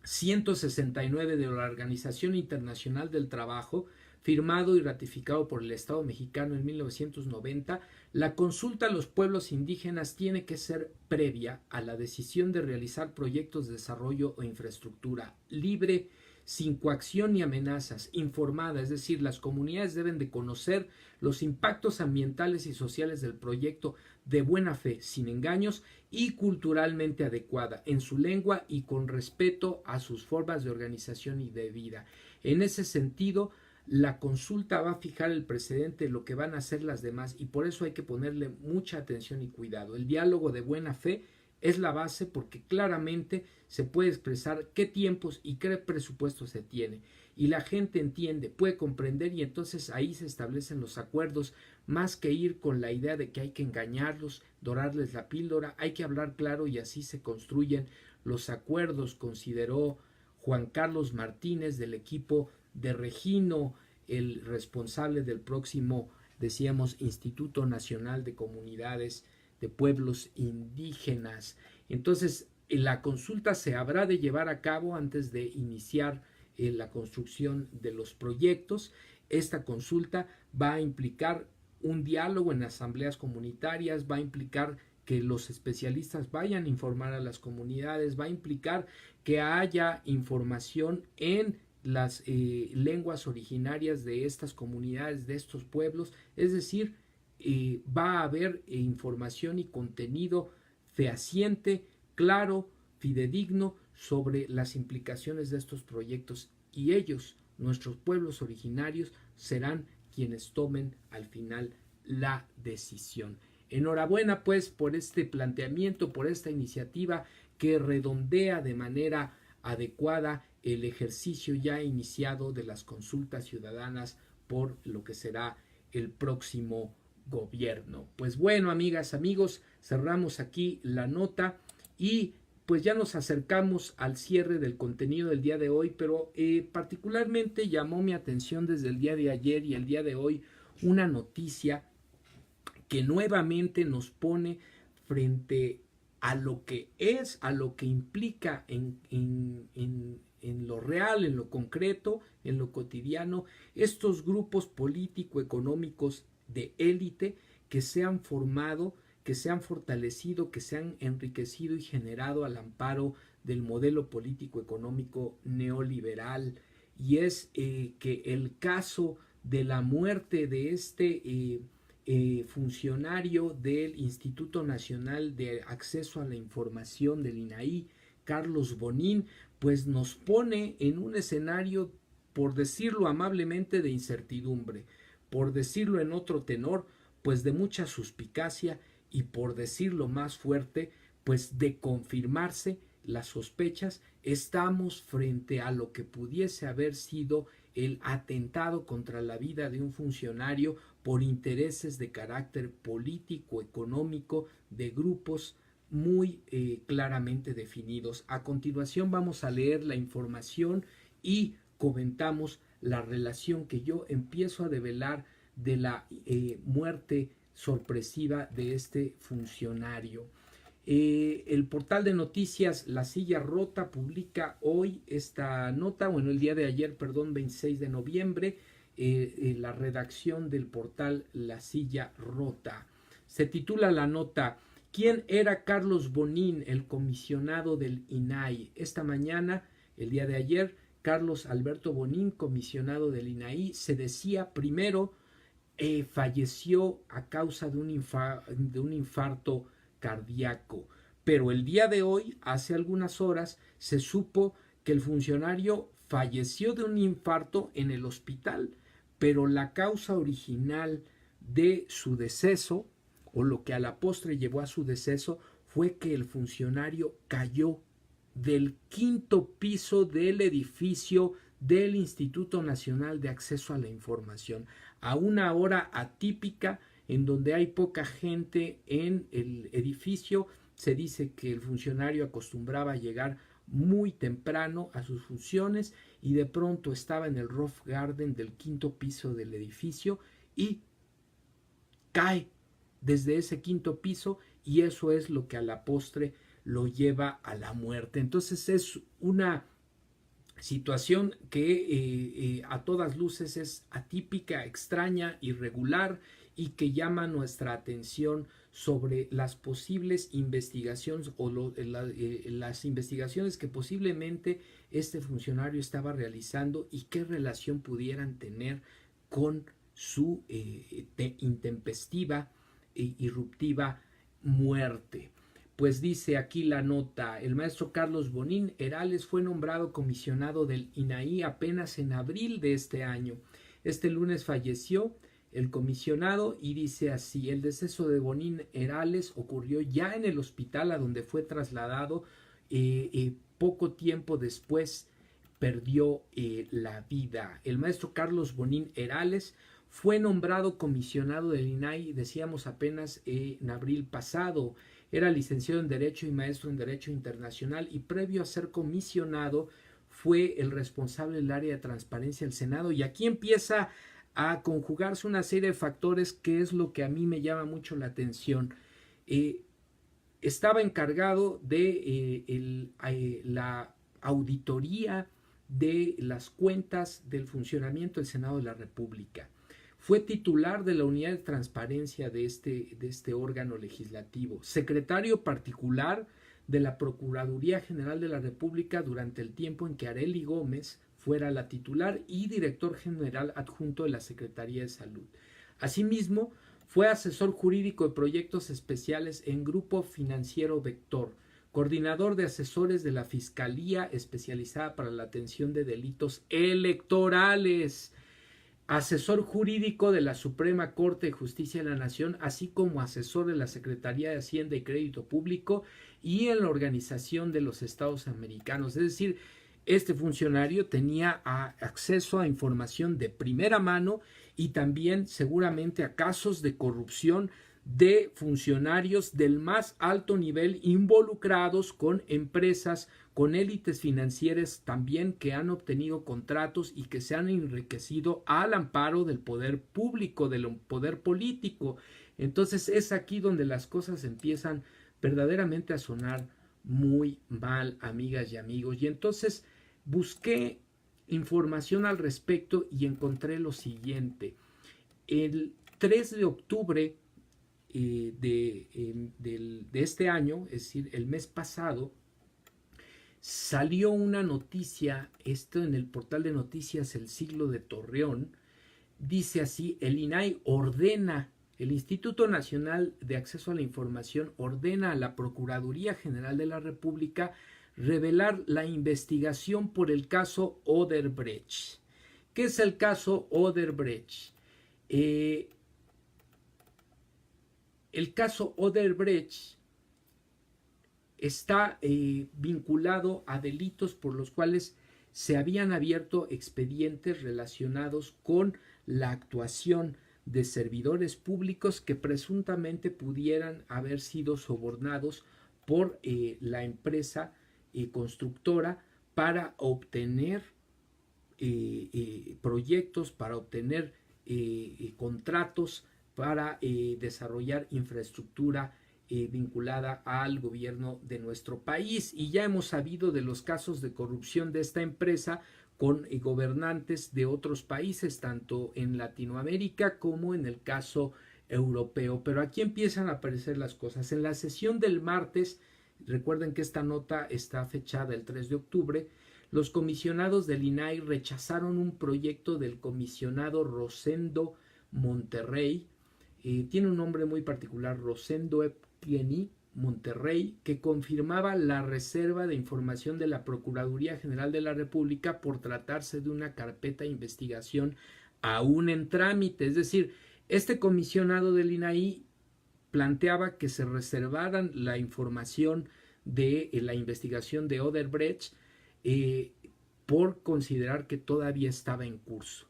S1: 169 de la Organización Internacional del Trabajo, firmado y ratificado por el Estado mexicano en 1990, la consulta a los pueblos indígenas tiene que ser previa a la decisión de realizar proyectos de desarrollo o infraestructura libre, sin coacción ni amenazas, informada, es decir, las comunidades deben de conocer los impactos ambientales y sociales del proyecto de buena fe, sin engaños y culturalmente adecuada, en su lengua y con respeto a sus formas de organización y de vida. En ese sentido, la consulta va a fijar el precedente de lo que van a hacer las demás y por eso hay que ponerle mucha atención y cuidado. El diálogo de buena fe es la base porque claramente se puede expresar qué tiempos y qué presupuesto se tiene y la gente entiende, puede comprender y entonces ahí se establecen los acuerdos más que ir con la idea de que hay que engañarlos, dorarles la píldora, hay que hablar claro y así se construyen los acuerdos, consideró Juan Carlos Martínez del equipo de Regino, el responsable del próximo, decíamos, Instituto Nacional de Comunidades de Pueblos Indígenas. Entonces, la consulta se habrá de llevar a cabo antes de iniciar la construcción de los proyectos. Esta consulta va a implicar un diálogo en asambleas comunitarias, va a implicar que los especialistas vayan a informar a las comunidades, va a implicar que haya información en las lenguas originarias de estas comunidades, de estos pueblos, es decir, va a haber información y contenido fehaciente, claro, fidedigno sobre las implicaciones de estos proyectos y ellos, nuestros pueblos originarios, serán quienes tomen al final la decisión. Enhorabuena pues por este planteamiento, por esta iniciativa que redondea de manera adecuada el ejercicio ya iniciado de las consultas ciudadanas por lo que será el próximo gobierno. Pues bueno, amigas, amigos, cerramos aquí la nota y pues ya nos acercamos al cierre del contenido del día de hoy, pero particularmente llamó mi atención desde el día de ayer y el día de hoy una noticia que nuevamente nos pone frente a lo que es, a lo que implica en lo real, en lo concreto, en lo cotidiano, estos grupos político-económicos de élite que se han formado, que se han fortalecido, que se han enriquecido y generado al amparo del modelo político-económico neoliberal. Y es que el caso de la muerte de este funcionario del Instituto Nacional de Acceso a la Información del INAI, Carlos Bonín, pues nos pone en un escenario, por decirlo amablemente, de incertidumbre, por decirlo en otro tenor, pues de mucha suspicacia y por decirlo más fuerte, pues de confirmarse las sospechas, estamos frente a lo que pudiese haber sido el atentado contra la vida de un funcionario por intereses de carácter político, económico, de grupos muy claramente definidos. A continuación vamos a leer la información y comentamos la relación que yo empiezo a develar de la muerte sorpresiva de este funcionario. El portal de noticias La Silla Rota publica hoy esta nota, bueno, el día de ayer, perdón, 26 de noviembre, la redacción del portal La Silla Rota. Se titula la nota: ¿Quién era Carlos Bonín, el comisionado del INAI? Esta mañana, el día de ayer, Carlos Alberto Bonín, comisionado del INAI, se decía primero falleció a causa de un infarto cardíaco, pero el día de hoy, hace algunas horas, se supo que el funcionario falleció de un infarto en el hospital, pero la causa original de su deceso, o lo que a la postre llevó a su deceso, fue que el funcionario cayó del 5º piso del edificio del Instituto Nacional de Acceso a la Información, a una hora atípica en donde hay poca gente en el edificio. Se dice que el funcionario acostumbraba a llegar muy temprano a sus funciones y de pronto estaba en el roof garden del 5º piso del edificio y cae desde ese 5º piso, y eso es lo que a la postre lo lleva a la muerte. Entonces es una situación que a todas luces es atípica, extraña, irregular, y que llama nuestra atención sobre las posibles investigaciones o las investigaciones que posiblemente este funcionario estaba realizando y qué relación pudieran tener con su intempestiva e irruptiva muerte. Pues dice aquí la nota: el maestro Carlos Bonín Herales fue nombrado comisionado del INAI apenas en abril de este año. Este lunes falleció el comisionado, y dice así: el deceso de Bonín Herales ocurrió ya en el hospital a donde fue trasladado. Poco tiempo después perdió la vida. El maestro Carlos Bonín Herales fue nombrado comisionado del INAI, decíamos, apenas en abril pasado. Era licenciado en Derecho y maestro en Derecho Internacional, y previo a ser comisionado fue el responsable del área de transparencia del Senado. Y aquí empieza a conjugarse una serie de factores que es lo que a mí me llama mucho la atención. Estaba encargado de la auditoría de las cuentas del funcionamiento del Senado de la República. Fue titular de la unidad de transparencia de este órgano legislativo, secretario particular de la Procuraduría General de la República durante el tiempo en que Arely Gómez fuera la titular, y director general adjunto de la Secretaría de Salud. Asimismo, fue asesor jurídico de proyectos especiales en Grupo Financiero Vector, coordinador de asesores de la Fiscalía especializada para la atención de delitos electorales, asesor jurídico de la Suprema Corte de Justicia de la Nación, así como asesor de la Secretaría de Hacienda y Crédito Público y en la Organización de los Estados Americanos. Es decir, este funcionario tenía acceso a información de primera mano, y también seguramente a casos de corrupción de funcionarios del más alto nivel involucrados con empresas, con élites financieras también, que han obtenido contratos y que se han enriquecido al amparo del poder público, del poder político. Entonces es aquí donde las cosas empiezan verdaderamente a sonar muy mal, amigas y amigos. Y entonces busqué información al respecto y encontré lo siguiente. El 3 de octubre de este año, es decir, el mes pasado, salió una noticia, esto en el portal de noticias El Siglo de Torreón. Dice así: el INAI ordena, el Instituto Nacional de Acceso a la Información ordena a la Procuraduría General de la República revelar la investigación por el caso Odebrecht. ¿Qué es el caso Odebrecht? El caso Odebrecht está vinculado a delitos por los cuales se habían abierto expedientes relacionados con la actuación de servidores públicos que presuntamente pudieran haber sido sobornados por la empresa constructora para obtener proyectos, para obtener contratos para desarrollar infraestructura vinculada al gobierno de nuestro país. Y ya hemos sabido de los casos de corrupción de esta empresa con gobernantes de otros países, tanto en Latinoamérica como en el caso europeo. Pero aquí empiezan a aparecer las cosas. En la sesión del martes, recuerden que esta nota está fechada el 3 de octubre, los comisionados del INAI rechazaron un proyecto del comisionado Rosendo Monterrey. Tiene un nombre muy particular, Rosendo Eptieni, Monterrey, que confirmaba la reserva de información de la Procuraduría General de la República por tratarse de una carpeta de investigación aún en trámite. Es decir, este comisionado del INAI planteaba que se reservaran la información de la investigación de Odebrecht por considerar que todavía estaba en curso.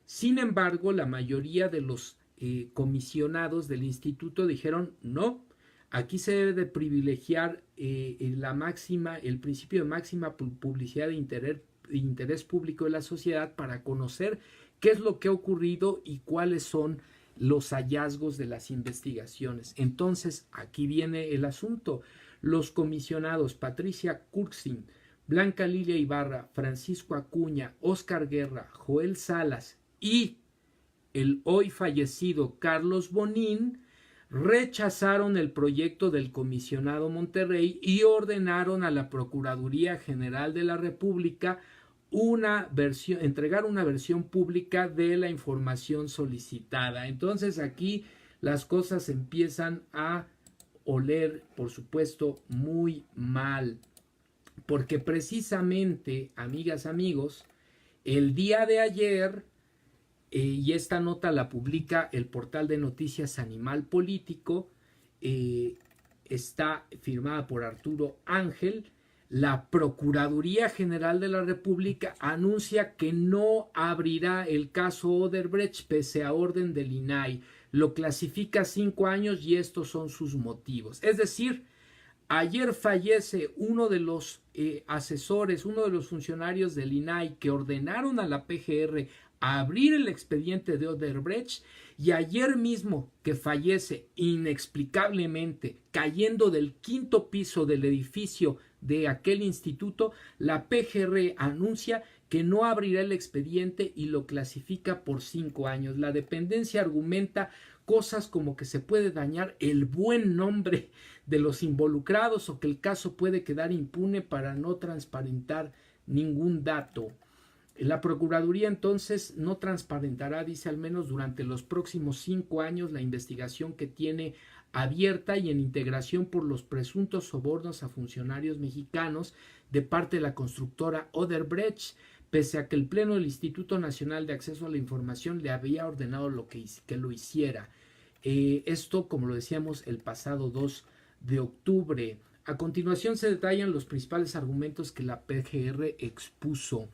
S1: Sin embargo, la mayoría de los comisionados del instituto dijeron no, aquí se debe de privilegiar el principio de máxima publicidad de interés público de la sociedad para conocer qué es lo que ha ocurrido y cuáles son los hallazgos de las investigaciones. Entonces, aquí viene el asunto. Los comisionados Patricia Kurtzin, Blanca Lilia Ibarra, Francisco Acuña, Óscar Guerra, Joel Salas y el hoy fallecido Carlos Bonín rechazaron el proyecto del comisionado Monterrey y ordenaron a la Procuraduría General de la República entregar una versión pública de la información solicitada. Entonces aquí las cosas empiezan a oler, por supuesto, muy mal, porque precisamente, amigas, amigos, el día de ayer, y esta nota la publica el portal de noticias Animal Político, está firmada por Arturo Ángel, la Procuraduría General de la República anuncia que no abrirá el caso Odebrecht pese a orden del INAI. Lo clasifica a 5 años y estos son sus motivos. Es decir, ayer fallece uno de los asesores, uno de los funcionarios del INAI que ordenaron a la PGR a abrir el expediente de Odebrecht, y ayer mismo que fallece inexplicablemente cayendo del 5º piso del edificio de aquel instituto, la PGR anuncia que no abrirá el expediente y lo clasifica por 5 años. La dependencia argumenta cosas como que se puede dañar el buen nombre de los involucrados o que el caso puede quedar impune para no transparentar ningún dato. La Procuraduría entonces no transparentará, dice, al menos durante los próximos 5 años la investigación que tiene abierta y en integración por los presuntos sobornos a funcionarios mexicanos de parte de la constructora Odebrecht, pese a que el Pleno del Instituto Nacional de Acceso a la Información le había ordenado que lo hiciera. Esto, como lo decíamos, el pasado 2 de octubre. A continuación se detallan los principales argumentos que la PGR expuso.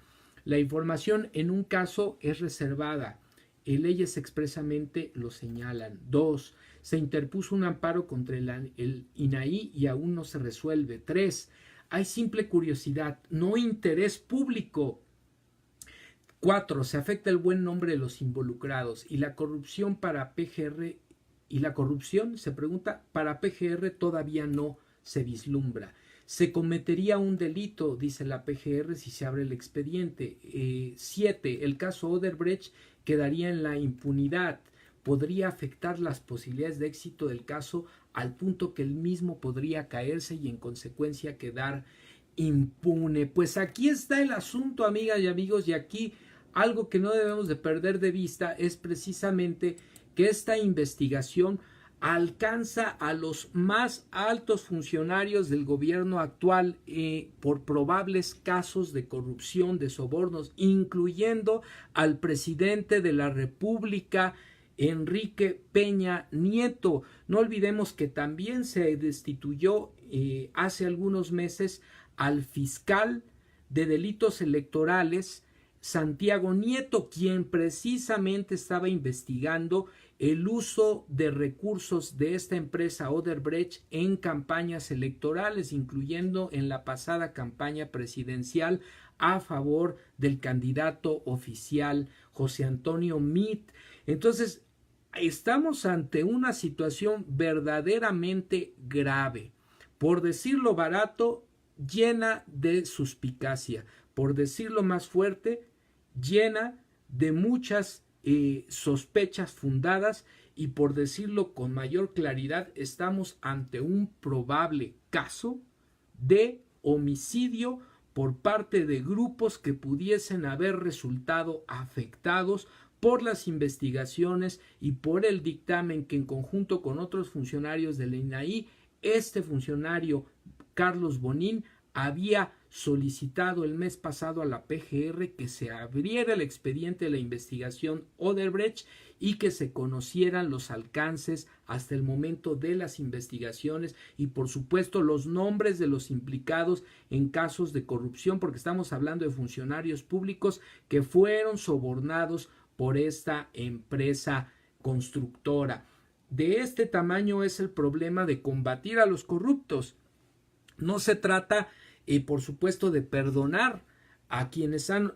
S1: La información en un caso es reservada. Leyes expresamente lo señalan. 2. Se interpuso un amparo contra el INAI y aún no se resuelve. 3. Hay simple curiosidad, no interés público. 4. Se afecta el buen nombre de los involucrados y la corrupción para PGR. Y la corrupción, se pregunta, para PGR todavía no se vislumbra. Se cometería un delito, dice la PGR, si se abre el expediente. 7. El caso Odebrecht quedaría en la impunidad. Podría afectar las posibilidades de éxito del caso al punto que el mismo podría caerse y en consecuencia quedar impune. Pues aquí está el asunto, amigas y amigos, y aquí algo que no debemos de perder de vista es precisamente que esta investigación alcanza a los más altos funcionarios del gobierno actual por probables casos de corrupción, de sobornos, incluyendo al presidente de la República, Enrique Peña Nieto. No olvidemos que también se destituyó hace algunos meses al fiscal de delitos electorales, Santiago Nieto, quien precisamente estaba investigando el uso de recursos de esta empresa Odebrecht en campañas electorales, incluyendo en la pasada campaña presidencial a favor del candidato oficial José Antonio Meade. Entonces, estamos ante una situación verdaderamente grave, por decirlo barato, llena de suspicacia, por decirlo más fuerte, llena de muchas sospechas fundadas, y por decirlo con mayor claridad, estamos ante un probable caso de homicidio por parte de grupos que pudiesen haber resultado afectados por las investigaciones y por el dictamen que en conjunto con otros funcionarios del INAI este funcionario, Carlos Bonín, había solicitado el mes pasado a la PGR que se abriera el expediente de la investigación Odebrecht y que se conocieran los alcances hasta el momento de las investigaciones y por supuesto los nombres de los implicados en casos de corrupción, porque estamos hablando de funcionarios públicos que fueron sobornados por esta empresa constructora. De este tamaño es el problema de combatir a los corruptos. No se trata, por supuesto, de perdonar a quienes han,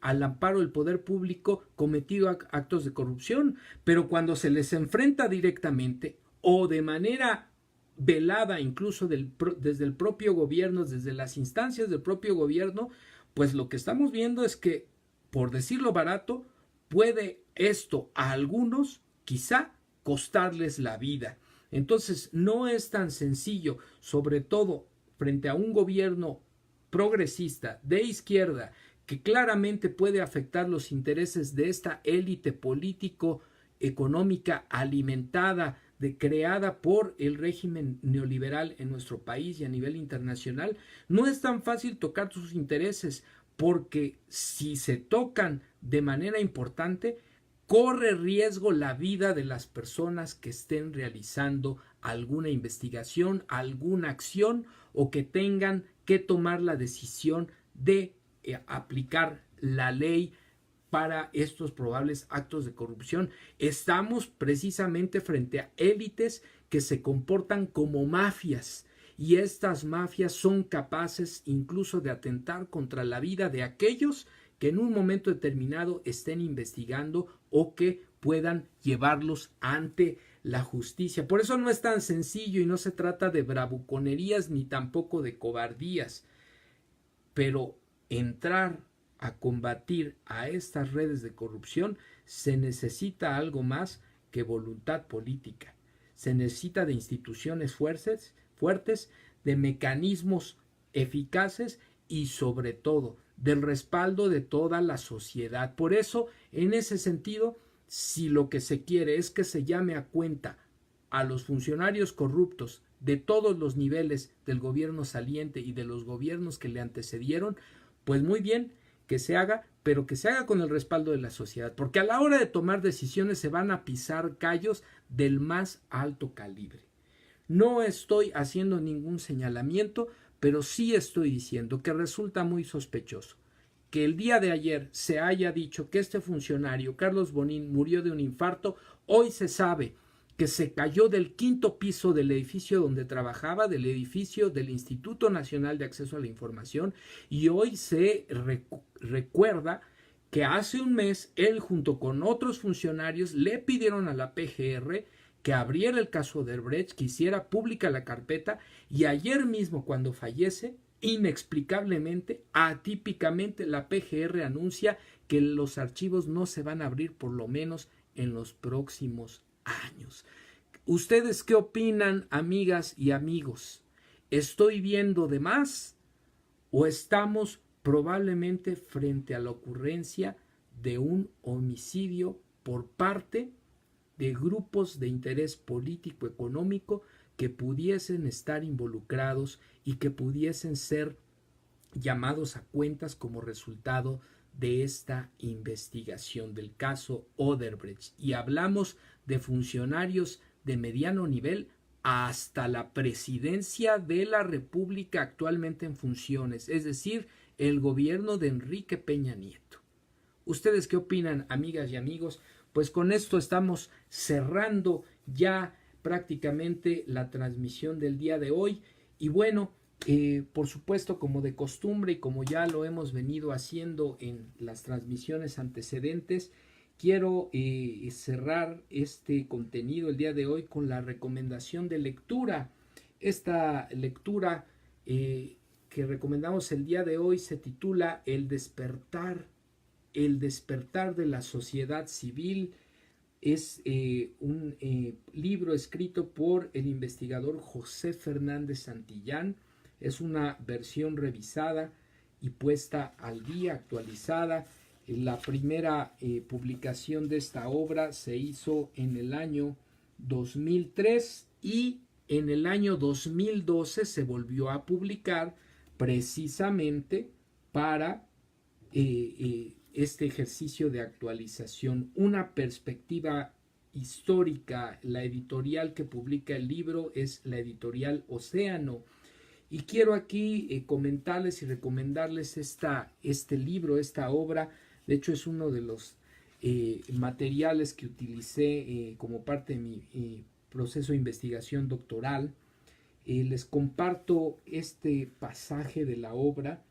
S1: al amparo del poder público, cometido actos de corrupción, pero cuando se les enfrenta directamente o de manera velada, incluso desde el propio gobierno, desde las instancias del propio gobierno, pues lo que estamos viendo es que, por decirlo barato, puede esto a algunos quizá costarles la vida. Entonces no es tan sencillo, sobre todo frente a un gobierno progresista de izquierda que claramente puede afectar los intereses de esta élite político económica alimentada, creada por el régimen neoliberal en nuestro país y a nivel internacional. No es tan fácil tocar sus intereses, porque si se tocan de manera importante, corre riesgo la vida de las personas que estén realizando alguna investigación, alguna acción o que tengan que tomar la decisión de aplicar la ley para estos probables actos de corrupción. Estamos precisamente frente a élites que se comportan como mafias, y estas mafias son capaces incluso de atentar contra la vida de aquellos que en un momento determinado estén investigando o que puedan llevarlos ante la justicia. Por eso no es tan sencillo y no se trata de bravuconerías ni tampoco de cobardías, pero entrar a combatir a estas redes de corrupción se necesita algo más que voluntad política. Se necesita de instituciones fuertes, de mecanismos eficaces y sobre todo del respaldo de toda la sociedad. Por eso, en ese sentido, si lo que se quiere es que se llame a cuenta a los funcionarios corruptos de todos los niveles del gobierno saliente y de los gobiernos que le antecedieron, pues muy bien, que se haga, pero que se haga con el respaldo de la sociedad, porque a la hora de tomar decisiones se van a pisar callos del más alto calibre. No estoy haciendo ningún señalamiento, pero sí estoy diciendo que resulta muy sospechoso que el día de ayer se haya dicho que este funcionario, Carlos Bonín, murió de un infarto. Hoy se sabe que se cayó del 5º piso del edificio donde trabajaba, del edificio del Instituto Nacional de Acceso a la Información, y hoy se recuerda que hace un mes él junto con otros funcionarios le pidieron a la PGR que abriera el caso Odebrecht, que hiciera pública la carpeta, y ayer mismo cuando fallece, inexplicablemente, atípicamente, la PGR anuncia que los archivos no se van a abrir por lo menos en los próximos años. ¿Ustedes qué opinan, amigas y amigos? ¿Estoy viendo de más o estamos probablemente frente a la ocurrencia de un homicidio por parte de grupos de interés político económico que pudiesen estar involucrados y que pudiesen ser llamados a cuentas como resultado de esta investigación del caso Odebrecht? Y hablamos de funcionarios de mediano nivel hasta la presidencia de la República actualmente en funciones, es decir, el gobierno de Enrique Peña Nieto. ¿Ustedes qué opinan, amigas y amigos? Pues con esto estamos cerrando ya prácticamente la transmisión del día de hoy. Y bueno, por supuesto, como de costumbre y como ya lo hemos venido haciendo en las transmisiones antecedentes, quiero cerrar este contenido el día de hoy con la recomendación de lectura. Esta lectura que recomendamos el día de hoy se titula El despertar de la sociedad civil. Es un libro escrito por el investigador José Fernández Santillán. Es una versión revisada y puesta al día, actualizada. La primera publicación de esta obra se hizo en el año 2003 y en el año 2012 se volvió a publicar precisamente para este ejercicio de actualización, una perspectiva histórica. La editorial que publica el libro es la editorial Océano. Y quiero aquí comentarles y recomendarles este libro, esta obra. De hecho, es uno de los materiales que utilicé como parte de mi proceso de investigación doctoral. Les comparto este pasaje de la obra.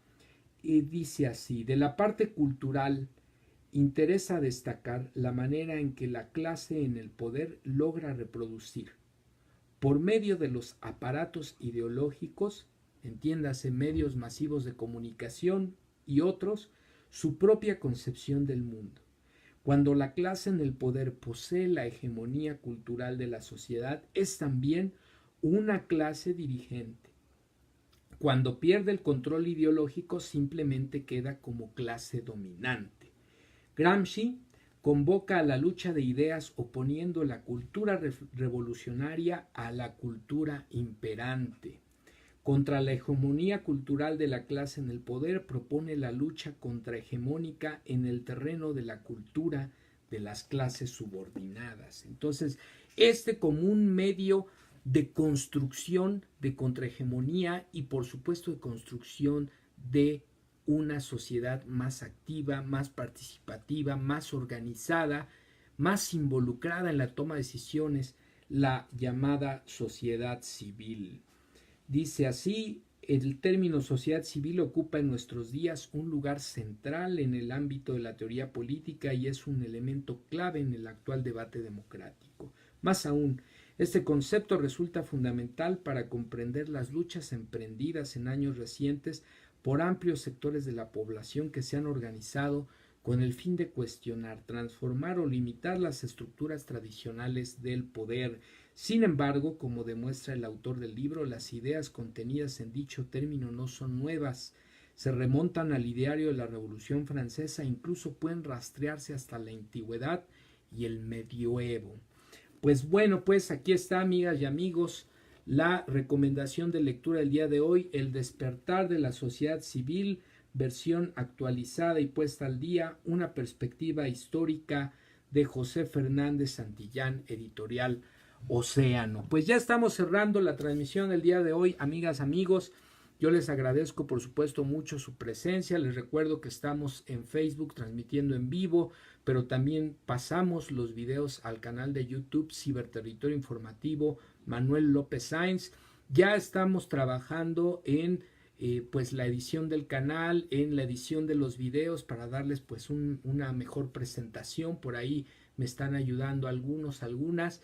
S1: Dice así: de la parte cultural, interesa destacar la manera en que la clase en el poder logra reproducir, por medio de los aparatos ideológicos, entiéndase medios masivos de comunicación y otros, su propia concepción del mundo. Cuando la clase en el poder posee la hegemonía cultural de la sociedad, es también una clase dirigente. Cuando pierde el control ideológico, simplemente queda como clase dominante. Gramsci convoca a la lucha de ideas oponiendo la cultura revolucionaria a la cultura imperante. Contra la hegemonía cultural de la clase en el poder, propone la lucha contrahegemónica en el terreno de la cultura de las clases subordinadas. Entonces, como un medio de construcción de contrahegemonía y por supuesto de construcción de una sociedad más activa, más participativa, más organizada, más involucrada en la toma de decisiones, la llamada sociedad civil. Dice así: el término sociedad civil ocupa en nuestros días un lugar central en el ámbito de la teoría política y es un elemento clave en el actual debate democrático. Más aún, este concepto resulta fundamental para comprender las luchas emprendidas en años recientes por amplios sectores de la población que se han organizado con el fin de cuestionar, transformar o limitar las estructuras tradicionales del poder. Sin embargo, como demuestra el autor del libro, las ideas contenidas en dicho término no son nuevas, se remontan al ideario de la Revolución Francesa e incluso pueden rastrearse hasta la antigüedad y el medioevo. Pues bueno, pues aquí está, amigas y amigos, la recomendación de lectura del día de hoy: El despertar de la sociedad civil, versión actualizada y puesta al día, una perspectiva histórica, de José Fernández Santillán, editorial Océano. Pues ya estamos cerrando la transmisión del día de hoy, amigas, amigos. Yo les agradezco por supuesto mucho su presencia. Les recuerdo que estamos en Facebook transmitiendo en vivo, pero también pasamos los videos al canal de YouTube Ciberterritorio Informativo Manuel López Sainz. Ya estamos trabajando en pues la edición del canal, en la edición de los videos para darles pues una mejor presentación. Por ahí me están ayudando algunas.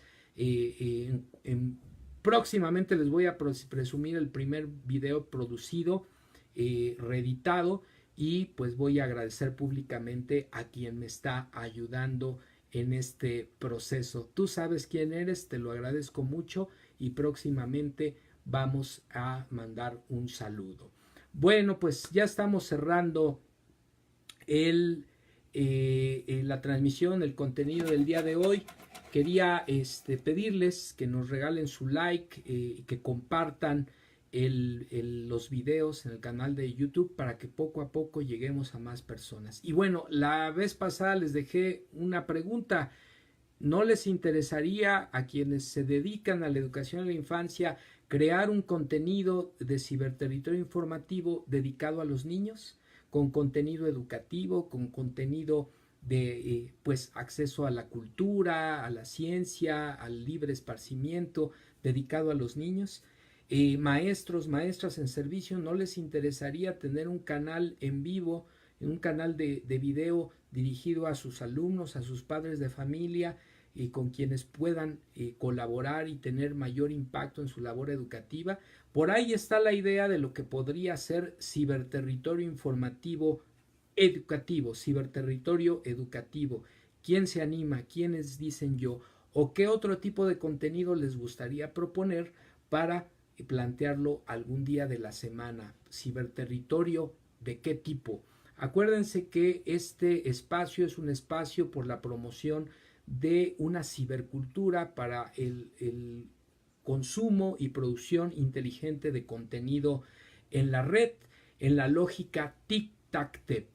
S1: Próximamente les voy a presumir el primer video producido, reeditado, y pues voy a agradecer públicamente a quien me está ayudando en este proceso. Tú sabes quién eres, te lo agradezco mucho y próximamente vamos a mandar un saludo. Bueno, pues ya estamos cerrando la transmisión, el contenido del día de hoy. Quería pedirles que nos regalen su like y que compartan los videos en el canal de YouTube para que poco a poco lleguemos a más personas. Y bueno, la vez pasada les dejé una pregunta: ¿no les interesaría a quienes se dedican a la educación de la infancia crear un contenido de Ciberterritorio Informativo dedicado a los niños? Con contenido educativo, con contenido de pues acceso a la cultura, a la ciencia, al libre esparcimiento dedicado a los niños. Maestros, maestras en servicio, ¿no les interesaría tener un canal en vivo, un canal de video dirigido a sus alumnos, a sus padres de familia, con quienes puedan colaborar y tener mayor impacto en su labor educativa? Por ahí está la idea de lo que podría ser Ciberterritorio Informativo Educativo, Ciberterritorio Educativo. ¿Quién se anima? ¿Quiénes dicen yo? ¿O qué otro tipo de contenido les gustaría proponer para plantearlo algún día de la semana? Ciberterritorio, ¿de qué tipo? Acuérdense que este espacio es un espacio por la promoción de una cibercultura para el consumo y producción inteligente de contenido en la red, en la lógica tic-tac-tep.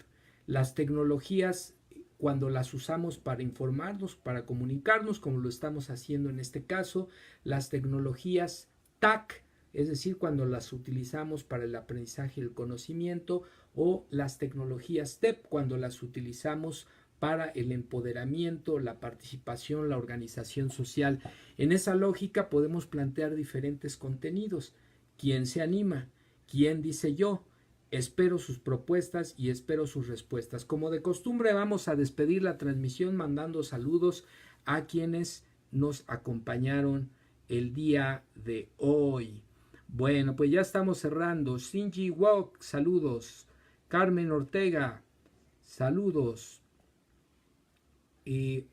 S1: Las tecnologías, cuando las usamos para informarnos, para comunicarnos, como lo estamos haciendo en este caso, las tecnologías TAC, es decir, cuando las utilizamos para el aprendizaje y el conocimiento, o las tecnologías TEP, cuando las utilizamos para el empoderamiento, la participación, la organización social. En esa lógica podemos plantear diferentes contenidos. ¿Quién se anima? ¿Quién dice yo? Espero sus propuestas y espero sus respuestas. Como de costumbre, vamos a despedir la transmisión mandando saludos a quienes nos acompañaron el día de hoy. Bueno, pues ya estamos cerrando. Shinji Walk, saludos. Carmen Ortega, saludos.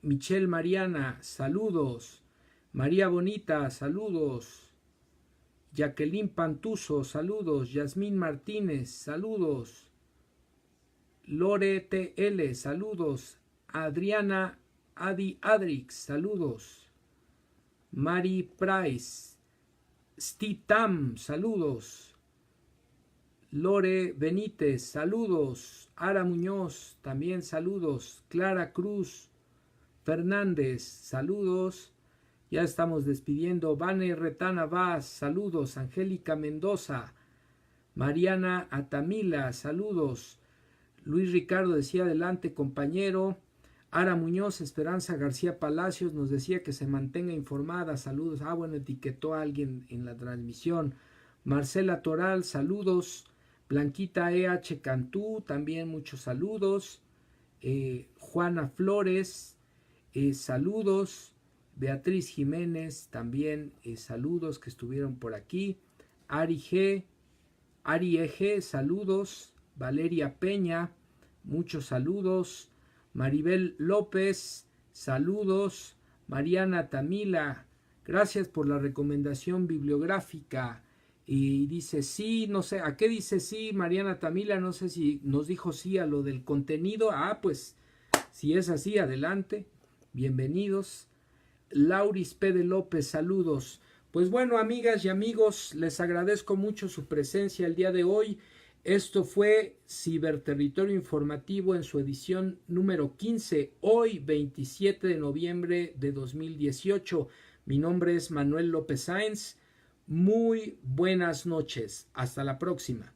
S1: Michelle Mariana, saludos. María Bonita, saludos. Jacqueline Pantuso, saludos. Yasmín Martínez, saludos. Lore TL, saludos. Adriana Adi Adrix, saludos. Mari Price, Steve Tam, saludos. Lore Benítez, saludos. Ara Muñoz, también saludos. Clara Cruz Fernández, saludos. Ya estamos despidiendo. Vane Retana Vaz, saludos. Angélica Mendoza, Mariana Atamila, saludos. Luis Ricardo decía adelante compañero. Ara Muñoz, Esperanza García Palacios nos decía que se mantenga informada, saludos. Bueno, etiquetó a alguien en la transmisión. Marcela Toral, saludos. Blanquita EH Cantú, también muchos saludos. Juana Flores, saludos. Beatriz Jiménez, también saludos que estuvieron por aquí. Ari EG, saludos. Valeria Peña, muchos saludos. Maribel López, saludos. Mariana Tamila, gracias por la recomendación bibliográfica. Y dice sí, no sé, ¿a qué dice sí Mariana Tamila? No sé si nos dijo sí a lo del contenido. Pues si es así, adelante. Bienvenidos. Lauris P. de López, saludos. Pues bueno, amigas y amigos, les agradezco mucho su presencia el día de hoy. Esto fue Ciberterritorio Informativo en su edición número 15, hoy 27 de noviembre de 2018. Mi nombre es Manuel López Sáenz. Muy buenas noches. Hasta la próxima.